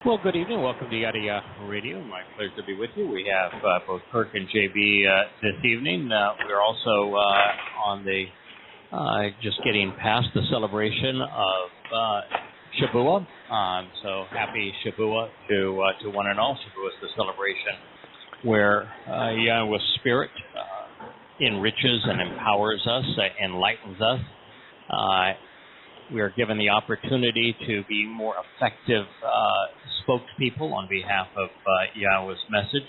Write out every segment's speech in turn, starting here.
Well, good evening. Welcome to Yada Yahweh Radio. My pleasure to be with you. We have both Kirk and JB this evening. We're also on the just getting past the celebration of Shabbat. So happy Shabbat to one and all. Shabbat is the celebration where Yahweh's Spirit enriches and empowers us, enlightens us. We are given the opportunity to be more effective spokespeople on behalf of Yahweh's message.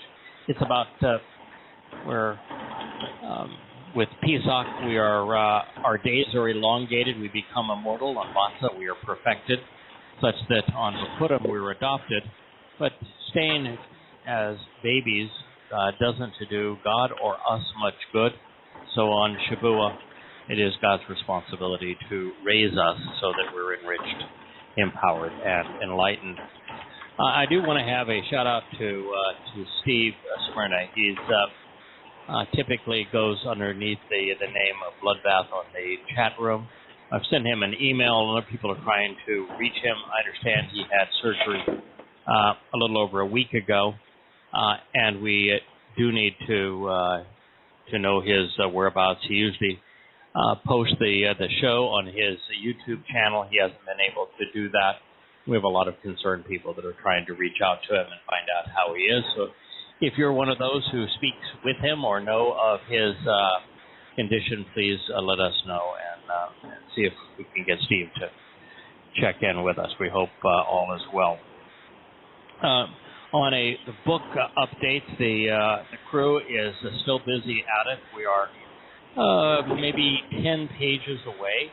It's about with Pesach, we are our days are elongated. We become immortal. On Matzah, we are perfected, such that on Bekurim we were adopted. But staying as babies doesn't do God or us much good. So on Shabbat, it is God's responsibility to raise us so that we're enriched, empowered, and enlightened. I do want to have a shout out to Steve Smyrna. He's typically goes underneath the name of Bloodbath on the chat room. I've sent him an email. Other people are trying to reach him. I understand he had surgery a little over a week ago, and we do need to know his whereabouts. He usually post the show on his YouTube channel. He hasn't been able to do that. We have a lot of concerned people that are trying to reach out to him and find out how he is. So if you're one of those who speaks with him or know of his condition, please let us know and see if we can get Steve to check in with us. We hope all is well. On the book updates, the crew is still busy at it. We are maybe 10 pages away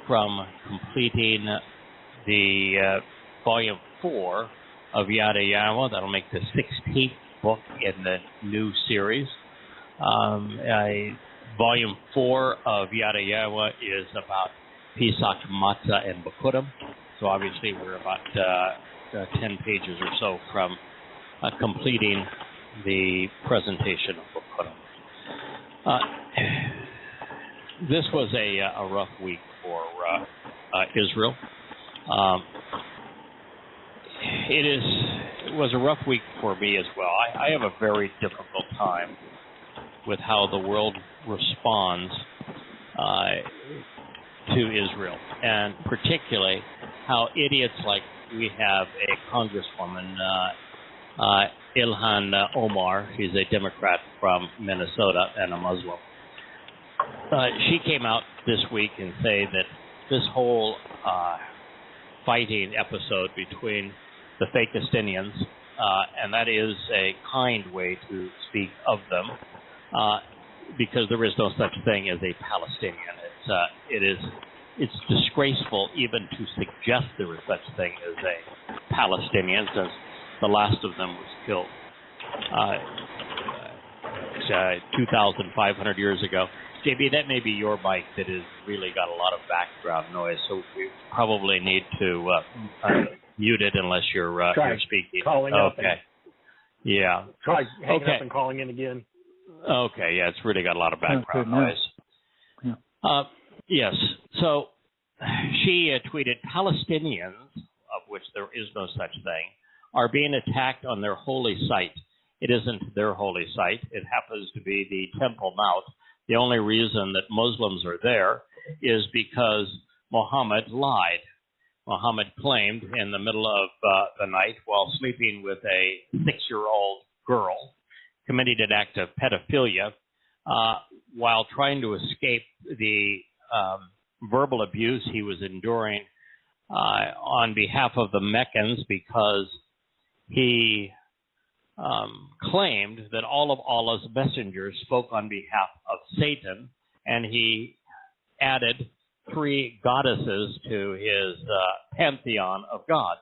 from completing the volume 4 of Yada Yahweh. That'll make the 16th book in the new series. Volume 4 of Yada Yahweh is about Pesach, Matzah, and Bekurim. So obviously we're about 10 pages or so from completing the presentation of Bekurim. This was a rough week for Israel. It was a rough week for me as well. I have a very difficult time with how the world responds to Israel, and particularly how idiots like we have a congresswoman, Ilhan Omar. She's a Democrat from Minnesota and a Muslim. She came out this week and say that this whole fighting episode between the fake Palestinians, and that is a kind way to speak of them, because there is no such thing as a Palestinian. It's disgraceful even to suggest there is such thing as a Palestinian, since the last of them was killed 2,500 years ago. JB, that may be your mic that has really got a lot of background noise, so we probably need to mute it unless you're speaking. Calling up. Okay. Yeah. Try hanging up and calling in again. Okay. Yeah, it's really got a lot of background noise. Yeah. Yes. So she tweeted, Palestinians, of which there is no such thing, are being attacked on their holy site. It isn't their holy site. It happens to be the Temple Mount. The only reason that Muslims are there is because Muhammad lied. Muhammad claimed in the middle of the night, while sleeping with a 6-year-old girl, committed an act of pedophilia while trying to escape the verbal abuse he was enduring on behalf of the Meccans, because he claimed that all of Allah's messengers spoke on behalf of Satan, and he added 3 goddesses to his pantheon of gods.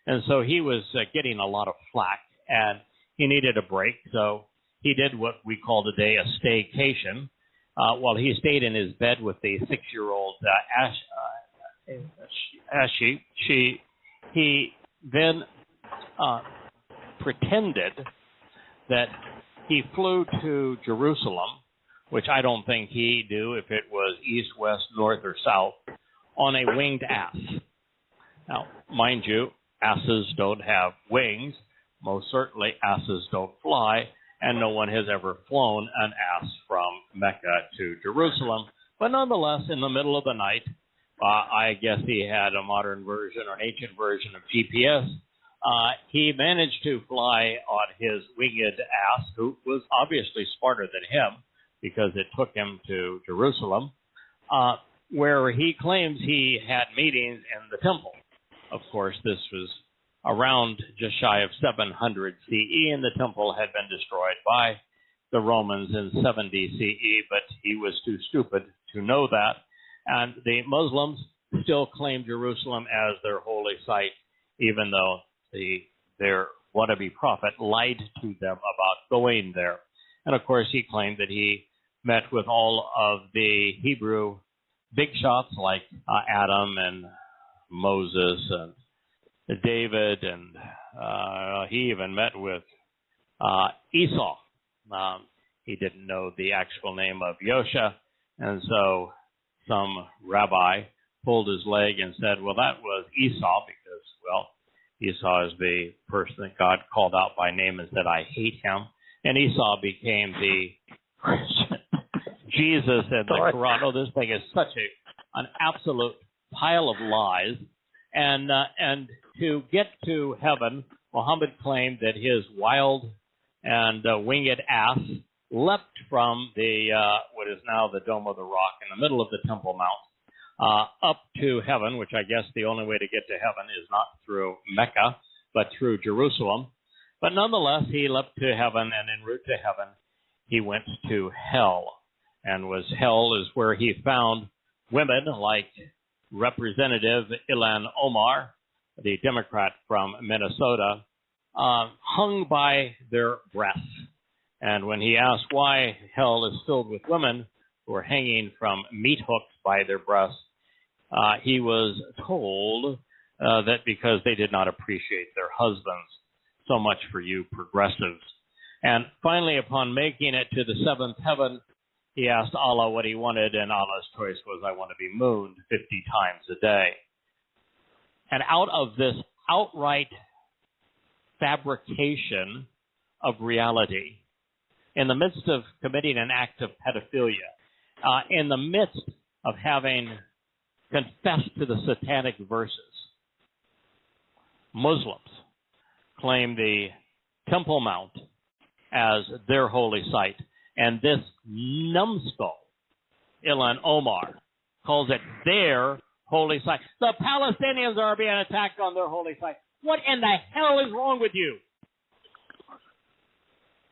And so he was getting a lot of flack, and he needed a break, so he did what we call today a staycation. While he stayed in his bed with the 6-year-old Ashi, he then pretended that he flew to Jerusalem, which I don't think he'd do if it was east, west, north, or south, on a winged ass. Now, mind you, asses don't have wings. Most certainly asses don't fly, and no one has ever flown an ass from Mecca to Jerusalem. But nonetheless, in the middle of the night, I guess he had a modern version or an ancient version of GPS. He managed to fly on his winged ass, who was obviously smarter than him because it took him to Jerusalem, where he claims he had meetings in the temple. Of course, this was around just shy of 700 CE, and the temple had been destroyed by the Romans in 70 CE, but he was too stupid to know that. And the Muslims still claim Jerusalem as their holy site, even though their wannabe prophet lied to them about going there. And of course, he claimed that he met with all of the Hebrew big shots like Adam and Moses and David, and he even met with Esau. He didn't know the actual name of Yosha, and so some rabbi pulled his leg and said, well, that was Esau, because, well, Esau is the person that God called out by name and said, I hate him. And Esau became the Christian Jesus in the Quran. Oh, this thing is such an absolute pile of lies. And to get to heaven, Muhammad claimed that his wild and winged ass leapt from the what is now the Dome of the Rock in the middle of the Temple Mount up to heaven, which I guess the only way to get to heaven is not through Mecca, but through Jerusalem. But nonetheless, he leapt to heaven, and en route to heaven, he went to hell. And hell is where he found women like Representative Ilhan Omar, the Democrat from Minnesota, hung by their breasts. And when he asked why hell is filled with women who are hanging from meat hooks by their breasts, he was told that because they did not appreciate their husbands. So much for you progressives. And finally, upon making it to the seventh heaven, he asked Allah what he wanted, and Allah's choice was, I want to be mooned 50 times a day. And out of this outright fabrication of reality, in the midst of committing an act of pedophilia, in the midst of having confessed to the satanic verses, Muslims claim the Temple Mount as their holy site. And this numbskull, Ilhan Omar, calls it their holy site. The Palestinians are being attacked on their holy site. What in the hell is wrong with you?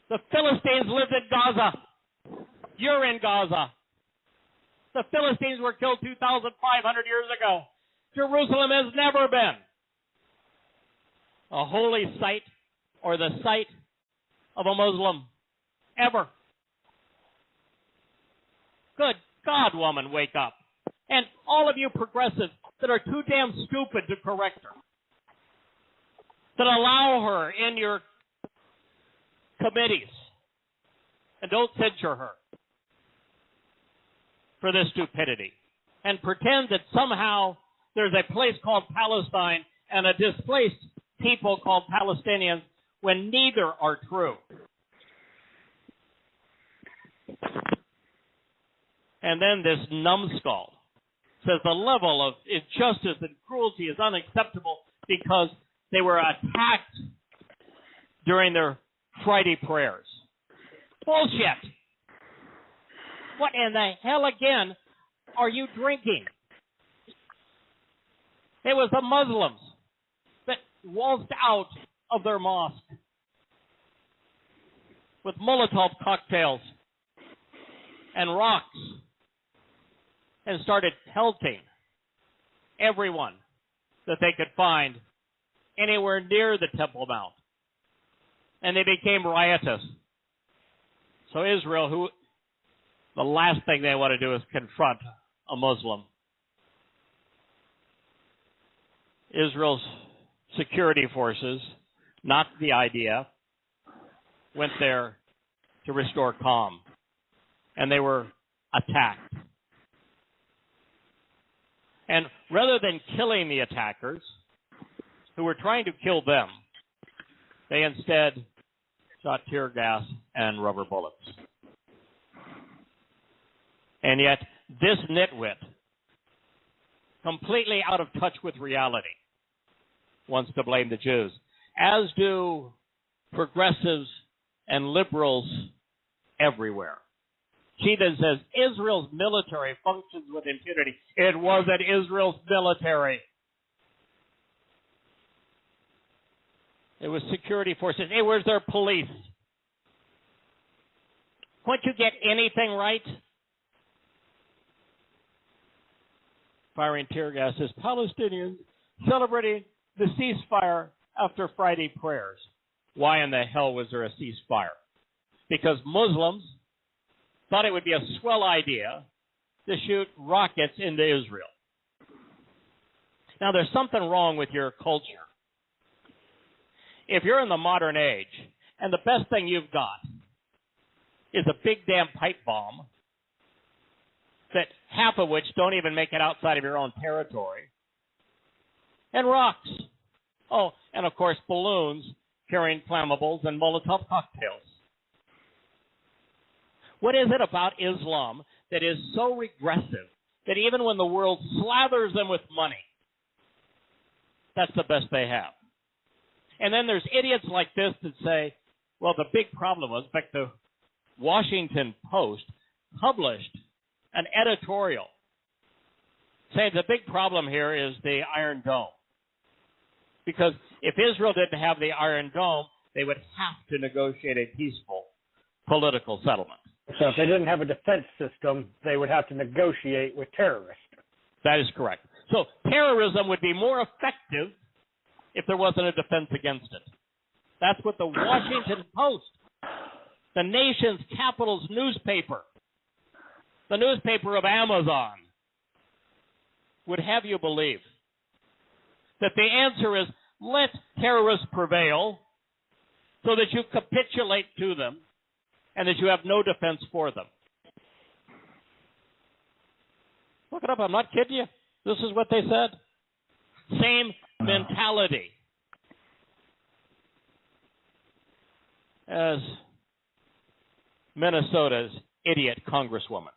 The Philistines lived in Gaza. You're in Gaza. The Philistines were killed 2,500 years ago. Jerusalem has never been a holy site or the site of a Muslim ever. Good God, woman, wake up. And all of you progressives that are too damn stupid to correct her, that allow her in your committees, and don't censure her for this stupidity, and pretend that somehow there's a place called Palestine and a displaced people called Palestinians when neither are true. And then this numbskull says the level of injustice and cruelty is unacceptable because they were attacked during their Friday prayers. Bullshit! What in the hell again are you drinking? It was the Muslims that waltzed out of their mosque with Molotov cocktails and rocks and started pelting everyone that they could find anywhere near the Temple Mount. And they became riotous. So Israel, the last thing they want to do is confront a Muslim. Israel's security forces, not the IDF, went there to restore calm. And they were attacked. And rather than killing the attackers, who were trying to kill them, they instead shot tear gas and rubber bullets. And yet, this nitwit, completely out of touch with reality, wants to blame the Jews, as do progressives and liberals everywhere. She then says Israel's military functions with impunity. It wasn't Israel's military. It was security forces. Hey, where's their police? Can't you get anything right? Firing tear gas as Palestinians celebrating the ceasefire after Friday prayers. Why in the hell was there a ceasefire? Because Muslims thought it would be a swell idea to shoot rockets into Israel. Now, there's something wrong with your culture. If you're in the modern age, and the best thing you've got is a big damn pipe bomb, that half of which don't even make it outside of your own territory, and rocks. Oh, and of course balloons carrying flammables and Molotov cocktails. What is it about Islam that is so regressive that even when the world slathers them with money, that's the best they have? And then there's idiots like this that say, well, the big problem was, in fact, the Washington Post published an editorial saying the big problem here is the Iron Dome. Because if Israel didn't have the Iron Dome, they would have to negotiate a peaceful political settlement. So if they didn't have a defense system, they would have to negotiate with terrorists. That is correct. So terrorism would be more effective if there wasn't a defense against it. That's what the Washington Post, the nation's capital's newspaper, the newspaper of Amazon, would have you believe. That the answer is, let terrorists prevail so that you capitulate to them and that you have no defense for them. Look it up, I'm not kidding you. This is what they said. Same mentality as Minnesota's idiot congresswoman.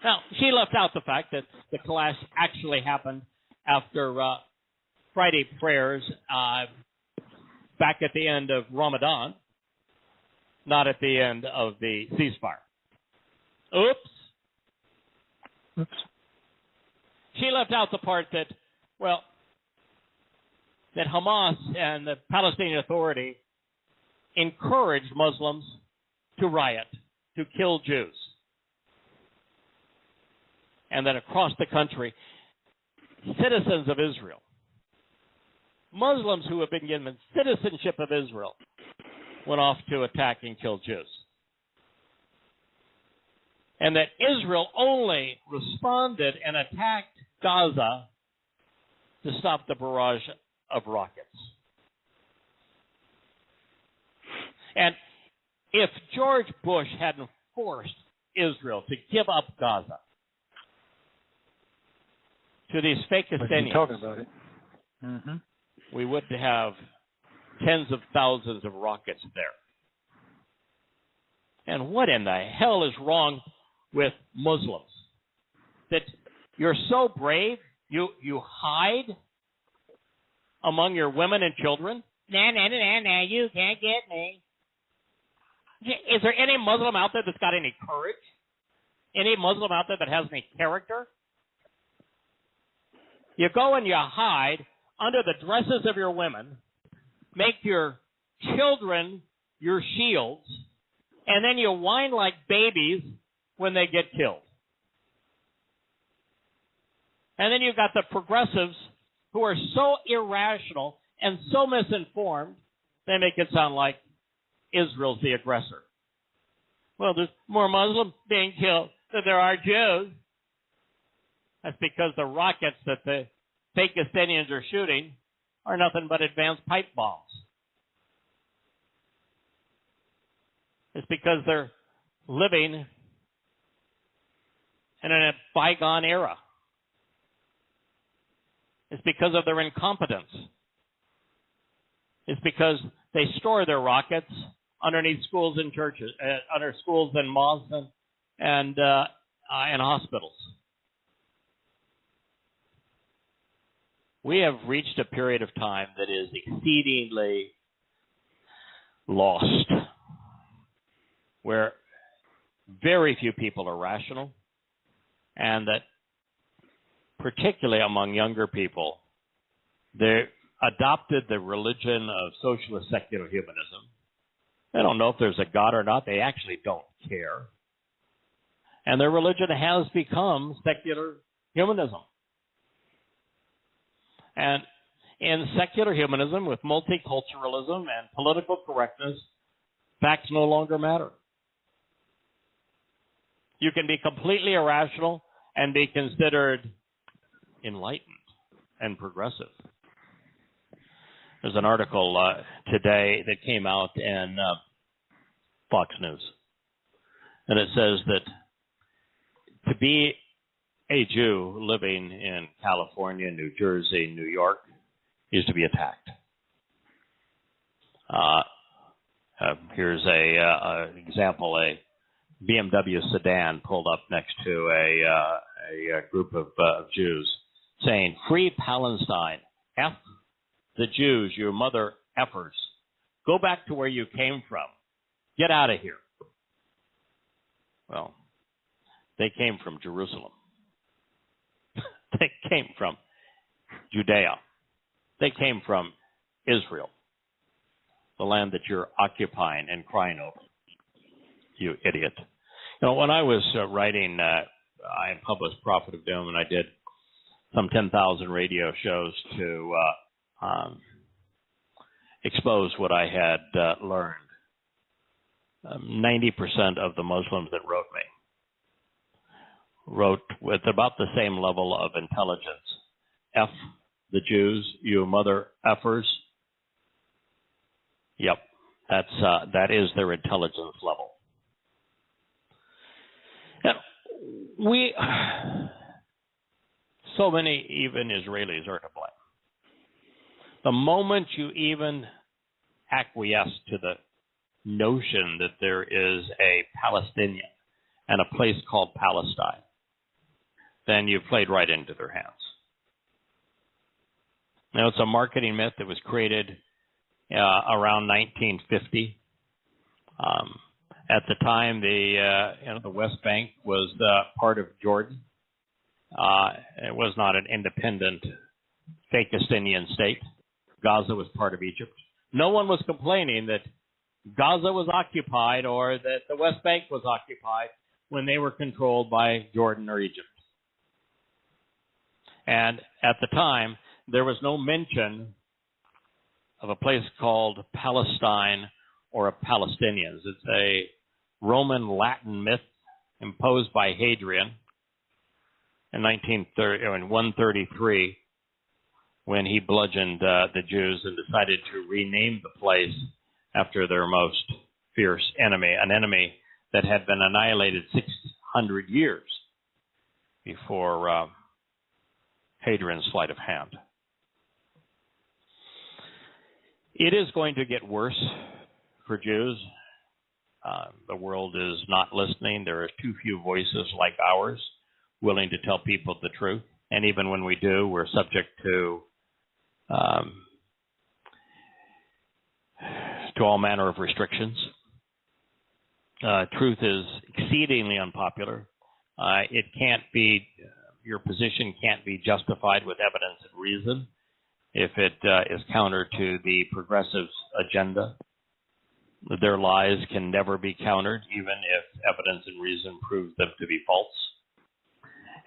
Now, she left out the fact that the clash actually happened after Friday prayers back at the end of Ramadan, not at the end of the ceasefire. Oops. She left out the part that, well, that Hamas and the Palestinian Authority encouraged Muslims to riot, to kill Jews. And that across the country, citizens of Israel, Muslims who have been given citizenship of Israel, went off to attack and kill Jews. And that Israel only responded and attacked Gaza to stop the barrage of rockets. And if George Bush hadn't forced Israel to give up Gaza to these fake Palestinians, talking about it. Mm-hmm. we would have tens of thousands of rockets there. And what in the hell is wrong with Muslims? That you're so brave, you hide among your women and children? Nah, you can't get me. Is there any Muslim out there that's got any courage? Any Muslim out there that has any character? You go and you hide under the dresses of your women, make your children your shields, and then you whine like babies when they get killed. And then you've got the progressives who are so irrational and so misinformed, they make it sound like Israel's the aggressor. Well, there's more Muslims being killed than there are Jews. That's because the rockets that the fake Palestinians are shooting are nothing but advanced pipe bombs. It's because they're living in a bygone era. It's because of their incompetence. It's because they store their rockets underneath schools and churches, under schools and mosques and hospitals. We have reached a period of time that is exceedingly lost, where very few people are rational, and that particularly among younger people, they adopted the religion of socialist secular humanism. They don't know if there's a God or not. They actually don't care. And their religion has become secular humanism. And in secular humanism, with multiculturalism and political correctness, facts no longer matter. You can be completely irrational and be considered enlightened and progressive. There's an article today that came out in Fox News, and it says that to be a Jew living in California, New Jersey, New York is to be attacked. Here's an example: a BMW sedan pulled up next to a group of Jews, saying, "Free Palestine, F the Jews, you mother effers. Go back to where you came from. Get out of here." Well, they came from Jerusalem. They came from Judea. They came from Israel, the land that you're occupying and crying over, you idiot. You know, when I was writing, I published Prophet of Doom, and I did some 10,000 radio shows to expose what I had learned. 90% of the Muslims that wrote me wrote with about the same level of intelligence. F the Jews, you mother effers. Yep, that is their intelligence level. And so many even Israelis are to blame. The moment you even acquiesce to the notion that there is a Palestinian and a place called Palestine, then you've played right into their hands. Now, it's a marketing myth that was created around 1950. At the time, the West Bank was part of Jordan. It was not an independent Fakistinian state. Gaza was part of Egypt. No one was complaining that Gaza was occupied or that the West Bank was occupied when they were controlled by Jordan or Egypt. And at the time, there was no mention of a place called Palestine or of Palestinians. It's a Roman Latin myth imposed by Hadrian in 133 when he bludgeoned the Jews and decided to rename the place after their most fierce enemy, an enemy that had been annihilated 600 years before Hadrian's sleight of hand. It is going to get worse for Jews. The world is not listening. There are too few voices like ours willing to tell people the truth. And even when we do, we're subject to all manner of restrictions. Truth is exceedingly unpopular. It can't be, your position can't be justified with evidence and reason if it is counter to the progressives' agenda. Their lies can never be countered, even if evidence and reason proves them to be false.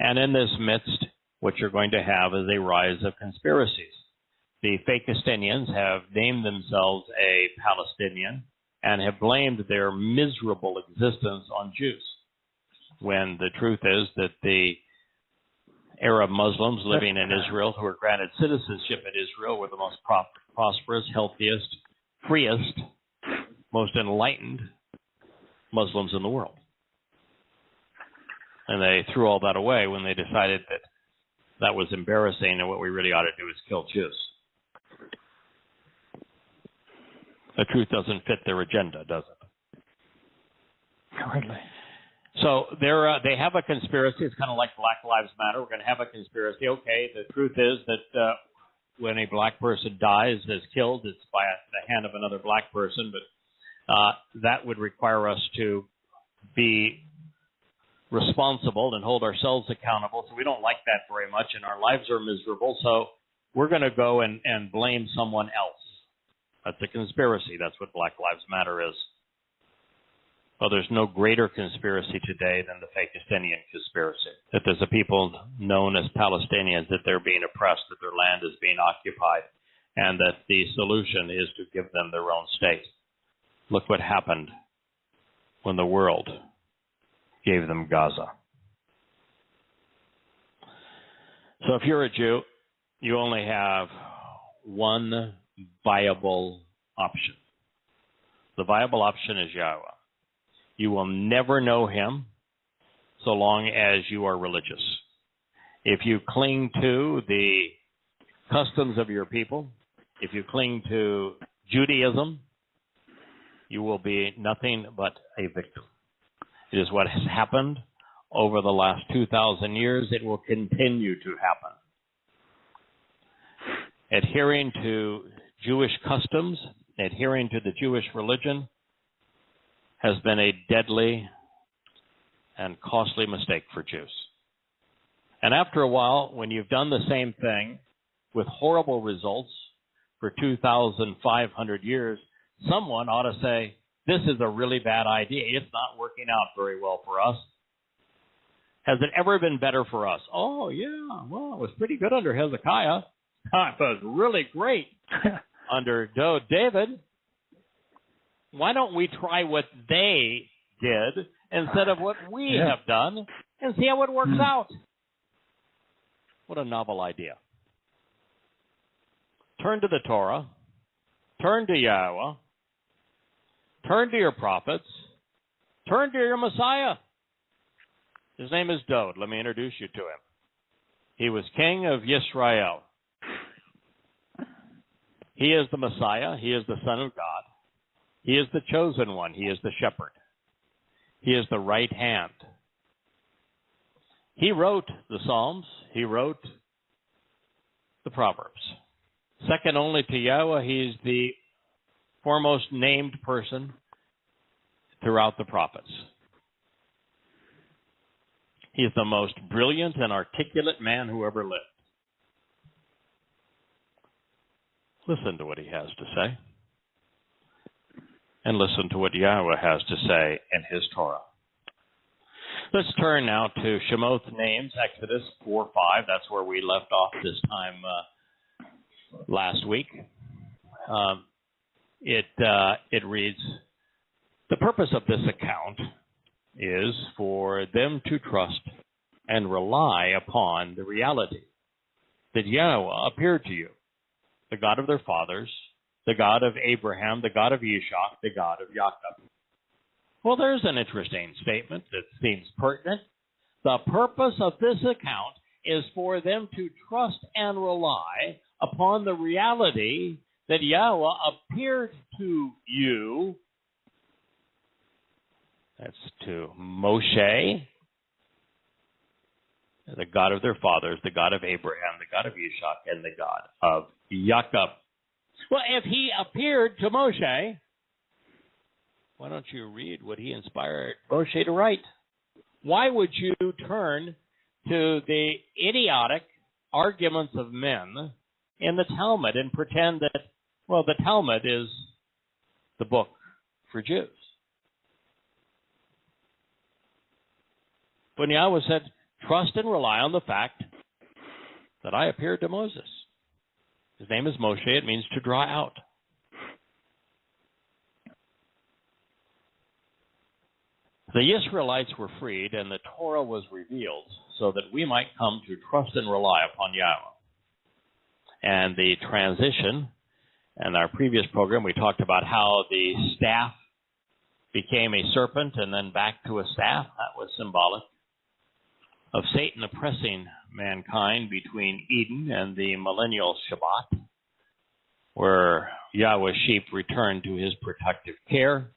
And in this midst, what you're going to have is a rise of conspiracies. The Fakistinians have named themselves a Palestinian and have blamed their miserable existence on Jews, when the truth is that the Arab Muslims living in Israel who were granted citizenship in Israel were the most prosperous, healthiest, freest, most enlightened Muslims in the world. And they threw all that away when they decided that that was embarrassing, and what we really ought to do is kill Jews. The truth doesn't fit their agenda, does it? Hardly. So they have a conspiracy. It's kind of like Black Lives Matter. We're going to have a conspiracy. Okay, the truth is that when a black person dies, is killed, it's by the hand of another black person, but that would require us to be responsible and hold ourselves accountable. So we don't like that very much, and our lives are miserable. So we're going to go and blame someone else. That's a conspiracy. That's what Black Lives Matter is. Well, there's no greater conspiracy today than the Fakistinian conspiracy, that there's a people known as Palestinians, that they're being oppressed, that their land is being occupied, and that the solution is to give them their own state. Look what happened when the world gave them Gaza. So if you're a Jew, you only have one viable option. The viable option is Yahowah. You will never know him so long as you are religious. If you cling to the customs of your people, if you cling to Judaism, you will be nothing but a victim. It is what has happened over the last 2,000 years. It will continue to happen. Adhering to Jewish customs, adhering to the Jewish religion, has been a deadly and costly mistake for Jews. And after a while, when you've done the same thing with horrible results for 2,500 years, someone ought to say, this is a really bad idea. It's not working out very well for us. Has it ever been better for us? Oh, yeah. Well, it was pretty good under Hezekiah. It was really great under David. Why don't we try what they did instead of what we have done and see how it works out? What a novel idea. Turn to the Torah. Turn to Yahowah. Turn to your prophets. Turn to your Messiah. His name is Dod. Let me introduce you to him. He was king of Yisrael. He is the Messiah. He is the Son of God. He is the chosen one. He is the shepherd. He is the right hand. He wrote the Psalms. He wrote the Proverbs. Second only to Yahweh, he is the foremost named person throughout the prophets. He is the most brilliant and articulate man who ever lived. Listen to what he has to say. And listen to what Yahweh has to say in his Torah. Let's turn now to Shemot names, Exodus 4:5. That's where we left off this time last week. It reads, the purpose of this account is for them to trust and rely upon the reality that Yahowah appeared to you, the God of their fathers, the God of Abraham, the God of Ishak, the God of Jacob. Well, there's an interesting statement that seems pertinent. The purpose of this account is for them to trust and rely upon the reality that Yahowah appeared to you. That's to Moshe, the God of their fathers, the God of Abraham, the God of Ishak, and the God of Jacob. Well, if he appeared to Moshe, why don't you read what he inspired Moshe to write? Why would you turn to the idiotic arguments of men in the Talmud and pretend that, well, the Talmud is the book for Jews? When Yahweh said, trust and rely on the fact that I appeared to Moses. His name is Moshe. It means to draw out. The Israelites were freed and the Torah was revealed so that we might come to trust and rely upon Yahweh. And the transition, in our previous program, we talked about how the staff became a serpent and then back to a staff. That was symbolic of Satan oppressing mankind between Eden and the millennial Shabbat, where Yahweh's sheep return to his protective care,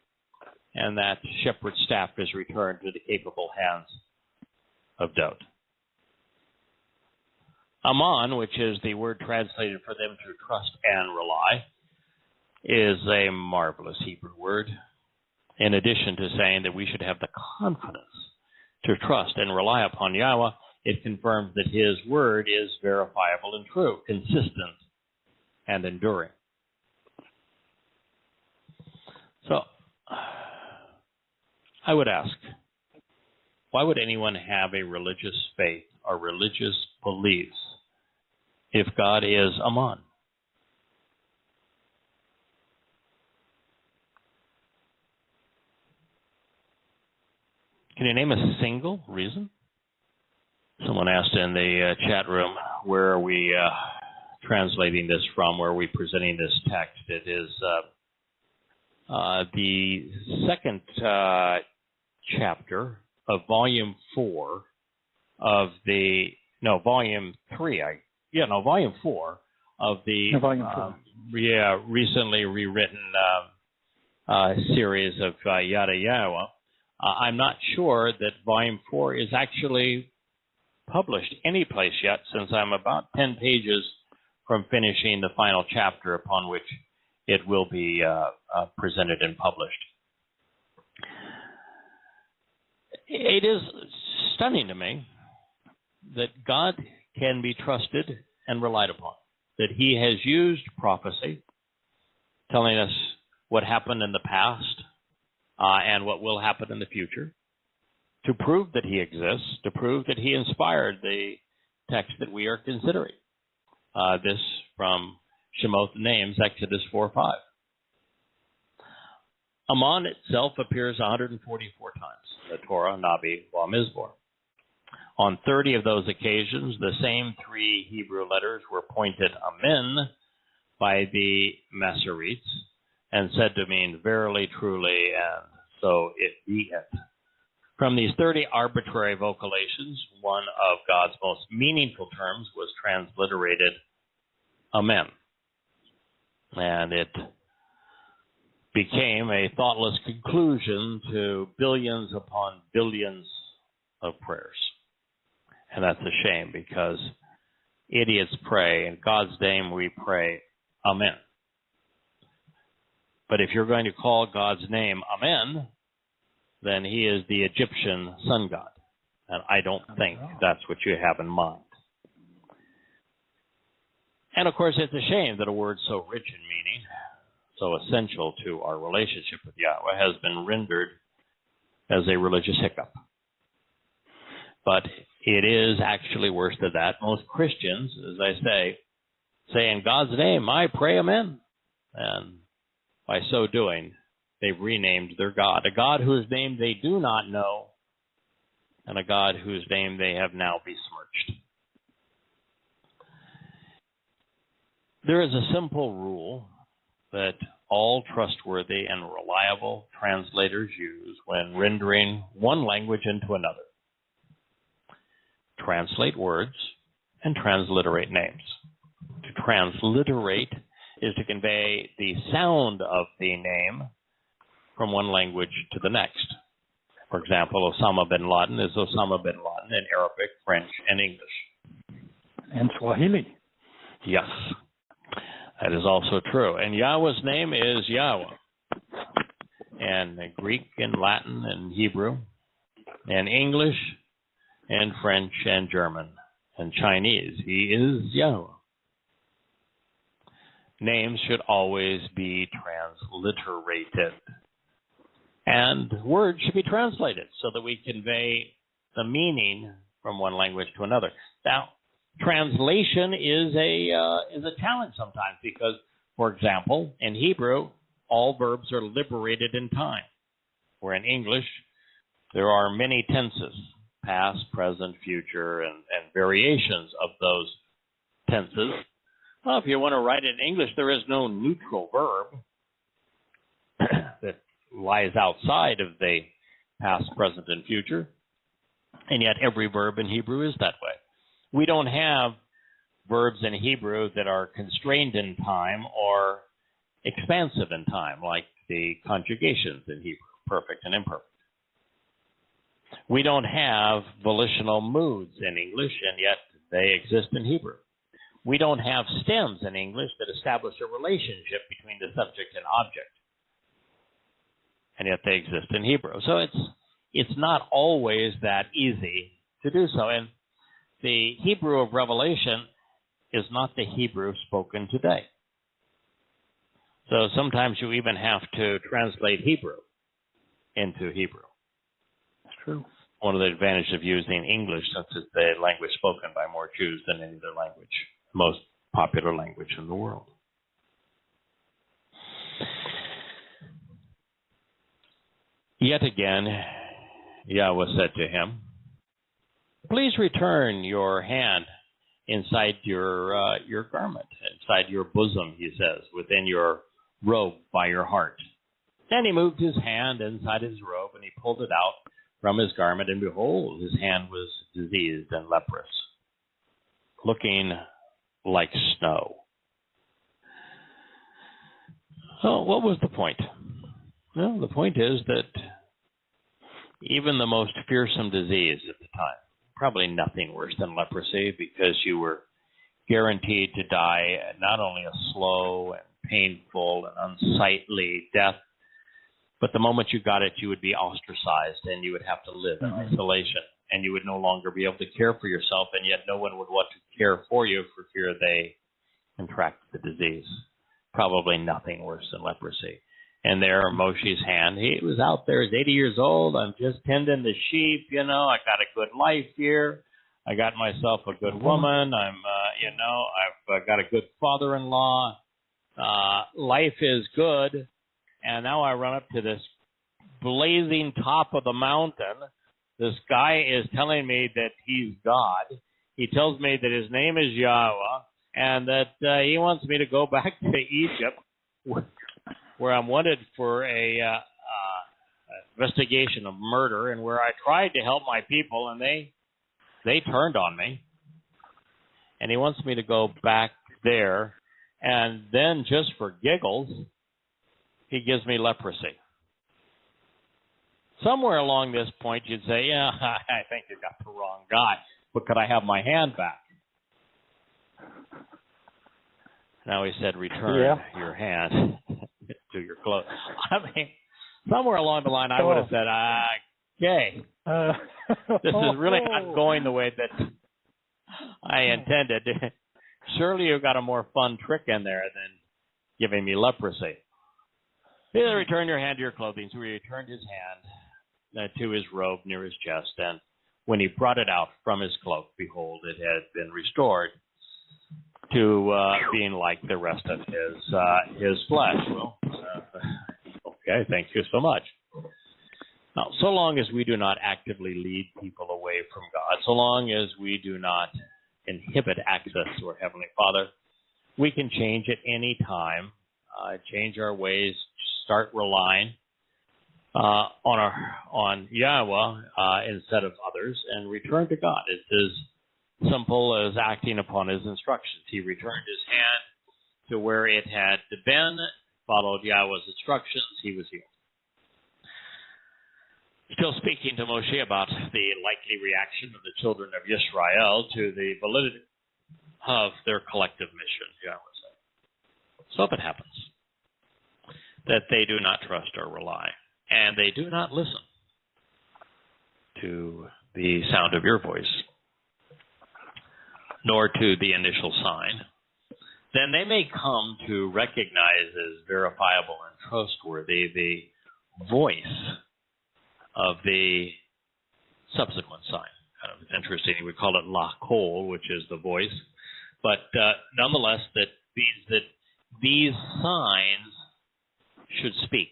and that shepherd's staff is returned to the capable hands of doubt. Aman, which is the word translated for them to trust and rely, is a marvelous Hebrew word. In addition to saying that we should have the confidence to trust and rely upon Yahweh, it confirms that his word is verifiable and true, consistent and enduring. So, I would ask, why would anyone have a religious faith or religious beliefs if God is Aman? Can you name a single reason? Someone asked in the chat room, where are we translating this from? Where are we presenting this text? It is the second chapter of volume 4 of the, volume 4 of the recently rewritten series of Yada Yahweh. I'm not sure that volume 4 is actually published any place yet, since I'm about 10 pages from finishing the final chapter upon which it will be presented and published. It is stunning to me that God can be trusted and relied upon, that he has used prophecy, telling us what happened in the past and what will happen in the future, to prove that he exists, to prove that he inspired the text that we are considering. This from Shemot Names, Exodus 4:5. Aman itself appears 144 times in the Torah, Nabi, Wa Mizmor. On 30 of those occasions, the same 3 Hebrew letters were pointed Amen by the Masoretes and said to mean verily, truly, and so it be it. From these 30 arbitrary vocalations, one of God's most meaningful terms was transliterated Amen. And it became a thoughtless conclusion to billions upon billions of prayers. And that's a shame, because idiots pray, in God's name we pray, Amen. But if you're going to call God's name Amen, then he is the Egyptian sun god. And I don't think that's what you have in mind. And of course, it's a shame that a word so rich in meaning, so essential to our relationship with Yahweh, has been rendered as a religious hiccup. But it is actually worse than that. Most Christians, as I say in God's name, I pray Amen. And by so doing, they've renamed their God, a God whose name they do not know, and a God whose name they have now besmirched. There is a simple rule that all trustworthy and reliable translators use when rendering one language into another. Translate words and transliterate names. To transliterate is to convey the sound of the name from one language to the next. For example, Osama bin Laden is Osama bin Laden in Arabic, French, and English. And Swahili. Yes, that is also true. And Yahweh's name is Yahweh. And Greek and Latin and Hebrew and English and French and German and Chinese. He is Yahweh. Names should always be transliterated. And words should be translated so that we convey the meaning from one language to another. Now, translation is a challenge sometimes because, for example, in Hebrew, all verbs are liberated in time, where in English, there are many tenses, past, present, future, and variations of those tenses. Well, if you want to write it in English, there is no neutral verb that lies outside of the past, present, and future. And yet every verb in Hebrew is that way. We don't have verbs in Hebrew that are constrained in time or expansive in time, like the conjugations in Hebrew, perfect and imperfect. We don't have volitional moods in English, and yet they exist in Hebrew. We don't have stems in English that establish a relationship between the subject and object, and yet they exist in Hebrew. So it's not always that easy to do so. And the Hebrew of Revelation is not the Hebrew spoken today. So sometimes you even have to translate Hebrew into Hebrew. That's true. One of the advantages of using English, since it's the language spoken by more Jews than any other language, most popular language in the world. Yet again, Yahweh said to him, "Please return your hand inside your garment, inside your bosom," he says, "within your robe by your heart." And he moved his hand inside his robe, and he pulled it out from his garment, and behold, his hand was diseased and leprous, looking like snow. So what was the point? Well, the point is that even the most fearsome disease at the time, probably nothing worse than leprosy, because you were guaranteed to die not only a slow and painful and unsightly death, but the moment you got it, you would be ostracized and you would have to live in isolation, and you would no longer be able to care for yourself, and yet no one would want to care for you for fear they contracted the disease. Probably nothing worse than leprosy. And there, Moshe's hand, he was out there, he's 80 years old, I'm just tending the sheep, I got a good life here. I got myself a good woman, I've got a good father-in-law. Life is good. And now I run up to this blazing top of the mountain. This guy is telling me that he's God. He tells me that his name is Yahweh, and that he wants me to go back to Egypt, where I'm wanted for a investigation of murder, and where I tried to help my people, and they turned on me. And he wants me to go back there, and then just for giggles, he gives me leprosy. Somewhere along this point, you'd say, yeah, I think you got the wrong guy, but could I have my hand back? Now he said, return your hand to your clothes. I mean, somewhere along the line, I would have said, okay, this is really not going the way that I intended. Surely you've got a more fun trick in there than giving me leprosy. Either return your hand to your clothing. So he returned his hand to his robe near his chest, and when he brought it out from his cloak, behold, it had been restored to being like the rest of his flesh. Well, okay, thank you so much. Now, so long as we do not actively lead people away from God, so long as we do not inhibit access to our Heavenly Father, we can change at any time, change our ways, start relying on Yahweh instead of others, and return to God. It's as simple as acting upon His instructions. He returned his hand to where it had been, followed Yahweh's instructions, he was healed. Still speaking to Moshe about the likely reaction of the children of Yisrael to the validity of their collective mission, Yahweh said. So if it happens that they do not trust or rely, and they do not listen to the sound of your voice, nor to the initial sign, then they may come to recognize as verifiable and trustworthy the voice of the subsequent sign. Kind of interesting. We call it la kol, which is the voice. But nonetheless, that means that these signs should speak.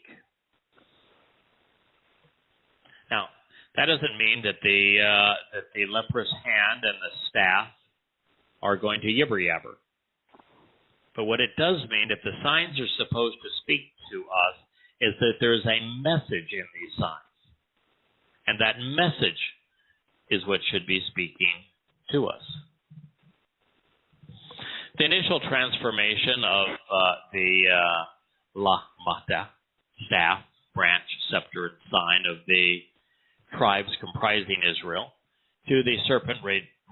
Now, that doesn't mean that the leprous hand and the staff are going to yibber yabber. But what it does mean, if the signs are supposed to speak to us, is that there's a message in these signs. And that message is what should be speaking to us. The initial transformation of the Lahmata, staff, branch, scepter, and sign of the tribes comprising Israel, to the serpent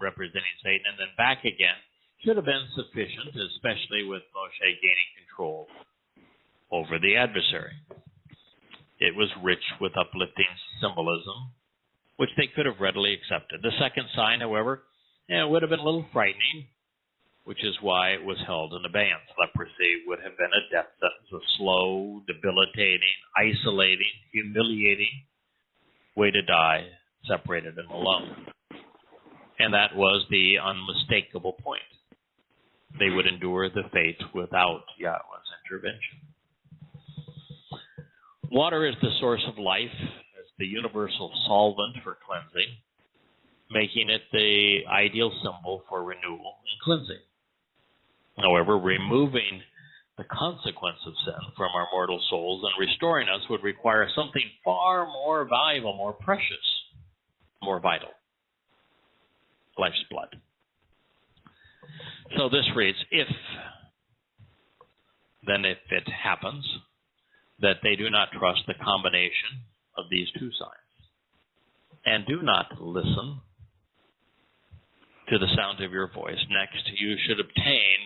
representing Satan, and then back again, should have been sufficient, especially with Moshe gaining control over the adversary. It was rich with uplifting symbolism, which they could have readily accepted. The second sign, however, would have been a little frightening, which is why it was held in abeyance. Leprosy would have been a death sentence, a slow, debilitating, isolating, humiliating way to die, separated and alone. And that was the unmistakable point. They would endure the fate without Yahweh's intervention. Water is the source of life, as the universal solvent for cleansing, making it the ideal symbol for renewal and cleansing. However, removing the consequence of sin from our mortal souls and restoring us would require something far more valuable, more precious, more vital: life's blood. So this reads, if it happens that they do not trust the combination of these two signs and do not listen to the sound of your voice, next you should obtain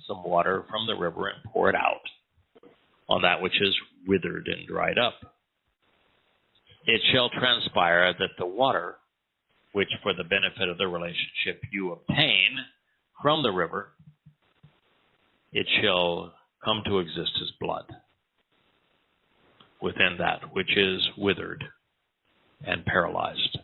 some water from the river and pour it out on that which is withered and dried up. It shall transpire that the water, which for the benefit of the relationship you obtain from the river, it shall come to exist as blood within that which is withered and paralyzed.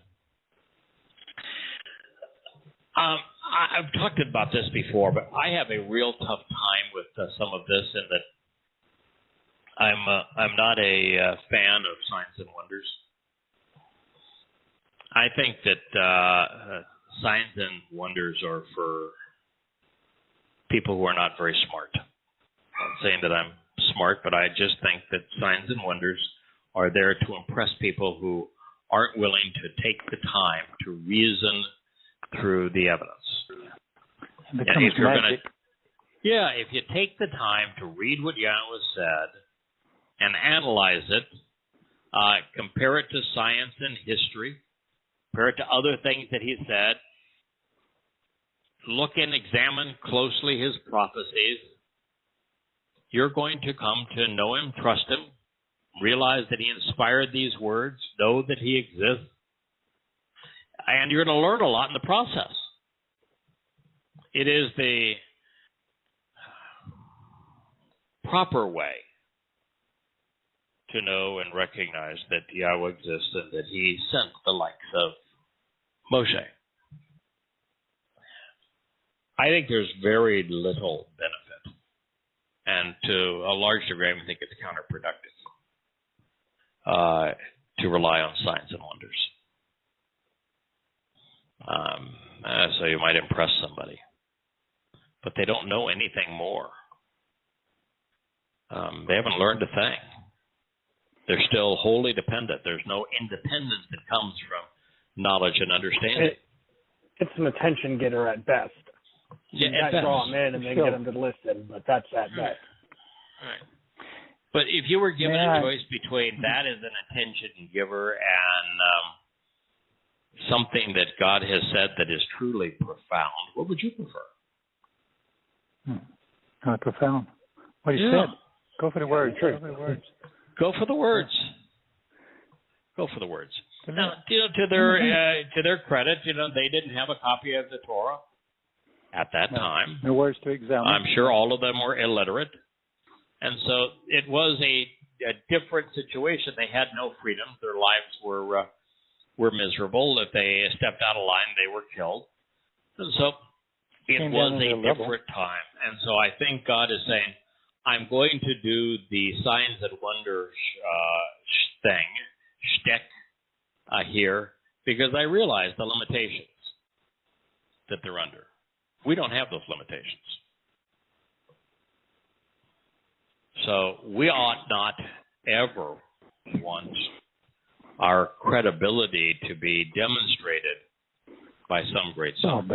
I've talked about this before, but I have a real tough time with some of this, in that I'm not a fan of signs and wonders. I think that signs and wonders are for people who are not very smart. I'm not saying that I'm smart, but I just think that signs and wonders are there to impress people who aren't willing to take the time to reason through the evidence. It becomes magic. If you take the time to read what Yahweh said and analyze it, compare it to science and history, compare it to other things that he said, look and examine closely his prophecies, you're going to come to know him, trust him, realize that he inspired these words, know that he exists, and you're going to learn a lot in the process. It is the proper way to know and recognize that Yahweh exists and that he sent the likes of Moshe. I think there's very little benefit, and to a large degree, I think it's counterproductive to rely on signs and wonders. So you might impress somebody, but they don't know anything more. They haven't learned a thing. They're still wholly dependent. There's no independence that comes from knowledge and understanding. It's an attention getter at best. Yeah, you might draw them in and then get them to listen, but that's at best. Right. But if you were given a choice between that as an attention giver and something that God has said that is truly profound, what would you prefer? Profound. What he said. Go for the words. True. Go for the words. Go for the words. Now, to their credit, they didn't have a copy of the Torah at that time. No words to examine. I'm sure all of them were illiterate. And so it was a different situation. They had no freedom. Their lives were miserable. If they stepped out of line, they were killed. And so it was a different time. And so I think God is saying, I'm going to do the signs and wonders shtick here, because I realize the limitations that they're under. We don't have those limitations. So we ought not ever want our credibility to be demonstrated by some great sign.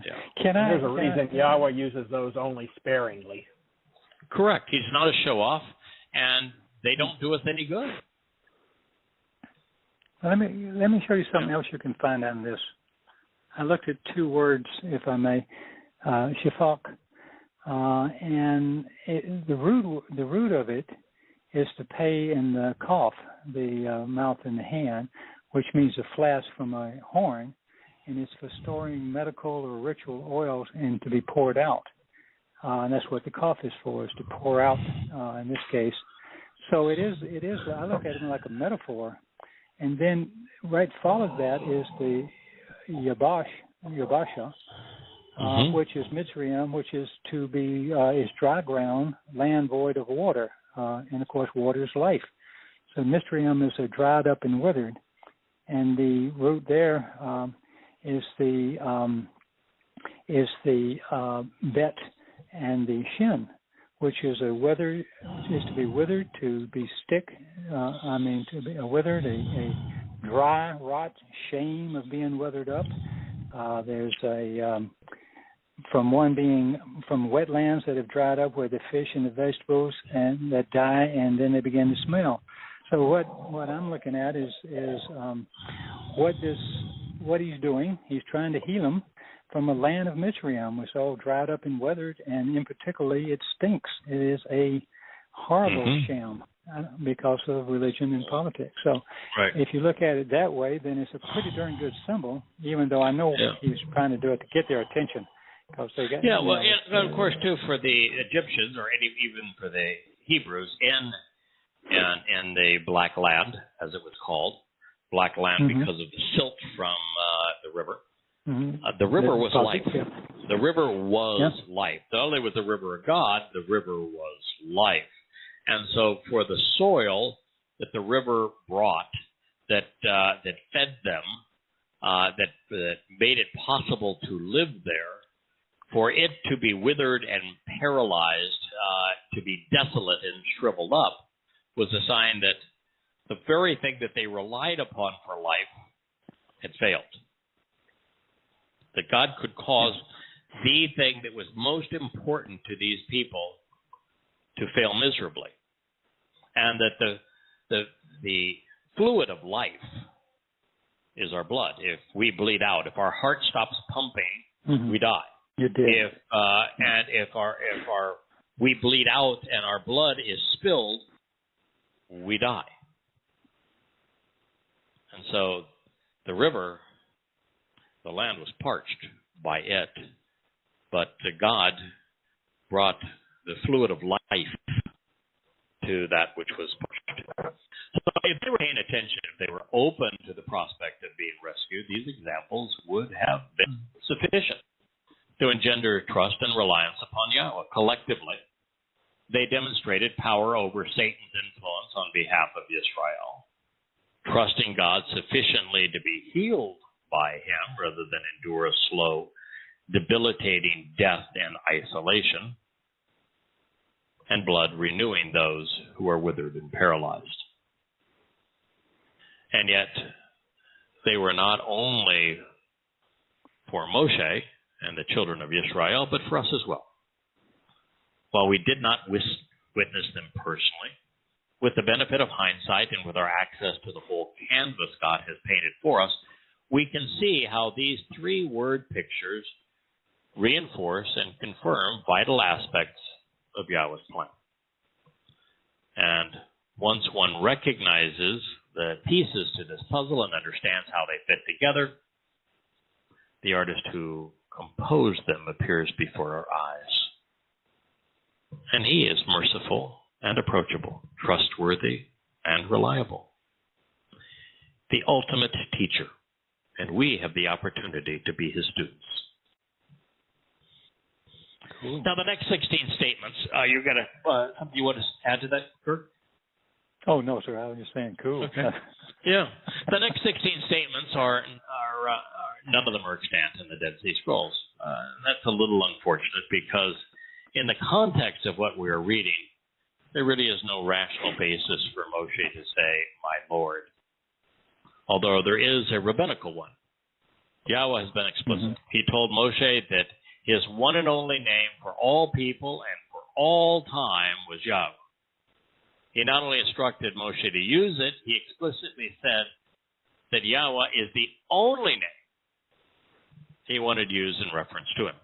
Yeah. There's a reason Yahweh uses those only sparingly. Correct. He's not a show-off, and they don't do us any good. Let me show you something else you can find out in this. I looked at two words, if I may, shafak, and the root of it is to pay in the cough, the mouth and the hand, which means a flask from a horn, and it's for storing medical or ritual oils and to be poured out. And that's what the cough is for, is to pour out in this case. So it is. I look at it like a metaphor. And then right followed that is the Yabasha, which is Mitzrayim, which is to be is dry ground, land void of water, and of course water is life. So Mitzrayim is a dried up and withered, and the root there is the bet and the shin, which is a wither, is to be withered, to be stick. To be withered, a dry rot, shame of being withered up. There's from wetlands that have dried up, where the fish and the vegetables and that die, and then they begin to smell. So what I'm looking at is what he's doing. He's trying to heal them from a land of Mitzrayim, which is all dried up and weathered, and in particularly it stinks. It is a horrible sham because of religion and politics. So if you look at it that way, then it's a pretty darn good symbol, even though I know he's trying to do it to get their attention. Because they got, and of course, too, for the Egyptians, or even for the Hebrews, in the Black Land, as it was called, Black Land because of the silt from the river. The river was life. The river was life. Not only was the river of God, the river was life. And so for the soil that the river brought, that fed them, that made it possible to live there, for it to be withered and paralyzed, to be desolate and shriveled up, was a sign that the very thing that they relied upon for life had failed. That God could cause the thing that was most important to these people to fail miserably. And that the fluid of life is our blood. If we bleed out, if our heart stops pumping, we die. You did. If we bleed out and our blood is spilled, we die. And so the river, the land was parched by it, but God brought the fluid of life to that which was parched. So if they were paying attention, if they were open to the prospect of being rescued, these examples would have been sufficient to engender trust and reliance upon Yahweh. Collectively, they demonstrated power over Satan's influence on behalf of Israel, trusting God sufficiently to be healed by him rather than endure a slow, debilitating death and isolation, and blood renewing those who are withered and paralyzed. And yet, they were not only for Moshe and the children of Israel, but for us as well. While we did not witness them personally, with the benefit of hindsight and with our access to the whole canvas God has painted for us, we can see how these three word pictures reinforce and confirm vital aspects of Yahweh's plan. And once one recognizes the pieces to this puzzle and understands how they fit together, the artist who composed them appears before our eyes. And he is merciful and approachable, trustworthy and reliable. The ultimate teacher, and we have the opportunity to be his students. Cool. Now, the next 16 statements, you're going to, something you want to add to that, Kurt? Oh, no, sir. I was just saying, cool. Okay. Yeah. The next 16 statements are none of them are extant in the Dead Sea Scrolls. That's a little unfortunate because in the context of what we are reading, there really is no rational basis for Moshe to say, my Lord. Although there is a rabbinical one. Yahweh has been explicit. He told Moshe that his one and only name for all people and for all time was Yahweh. He not only instructed Moshe to use it, he explicitly said that Yahweh is the only name he wanted used in reference to him.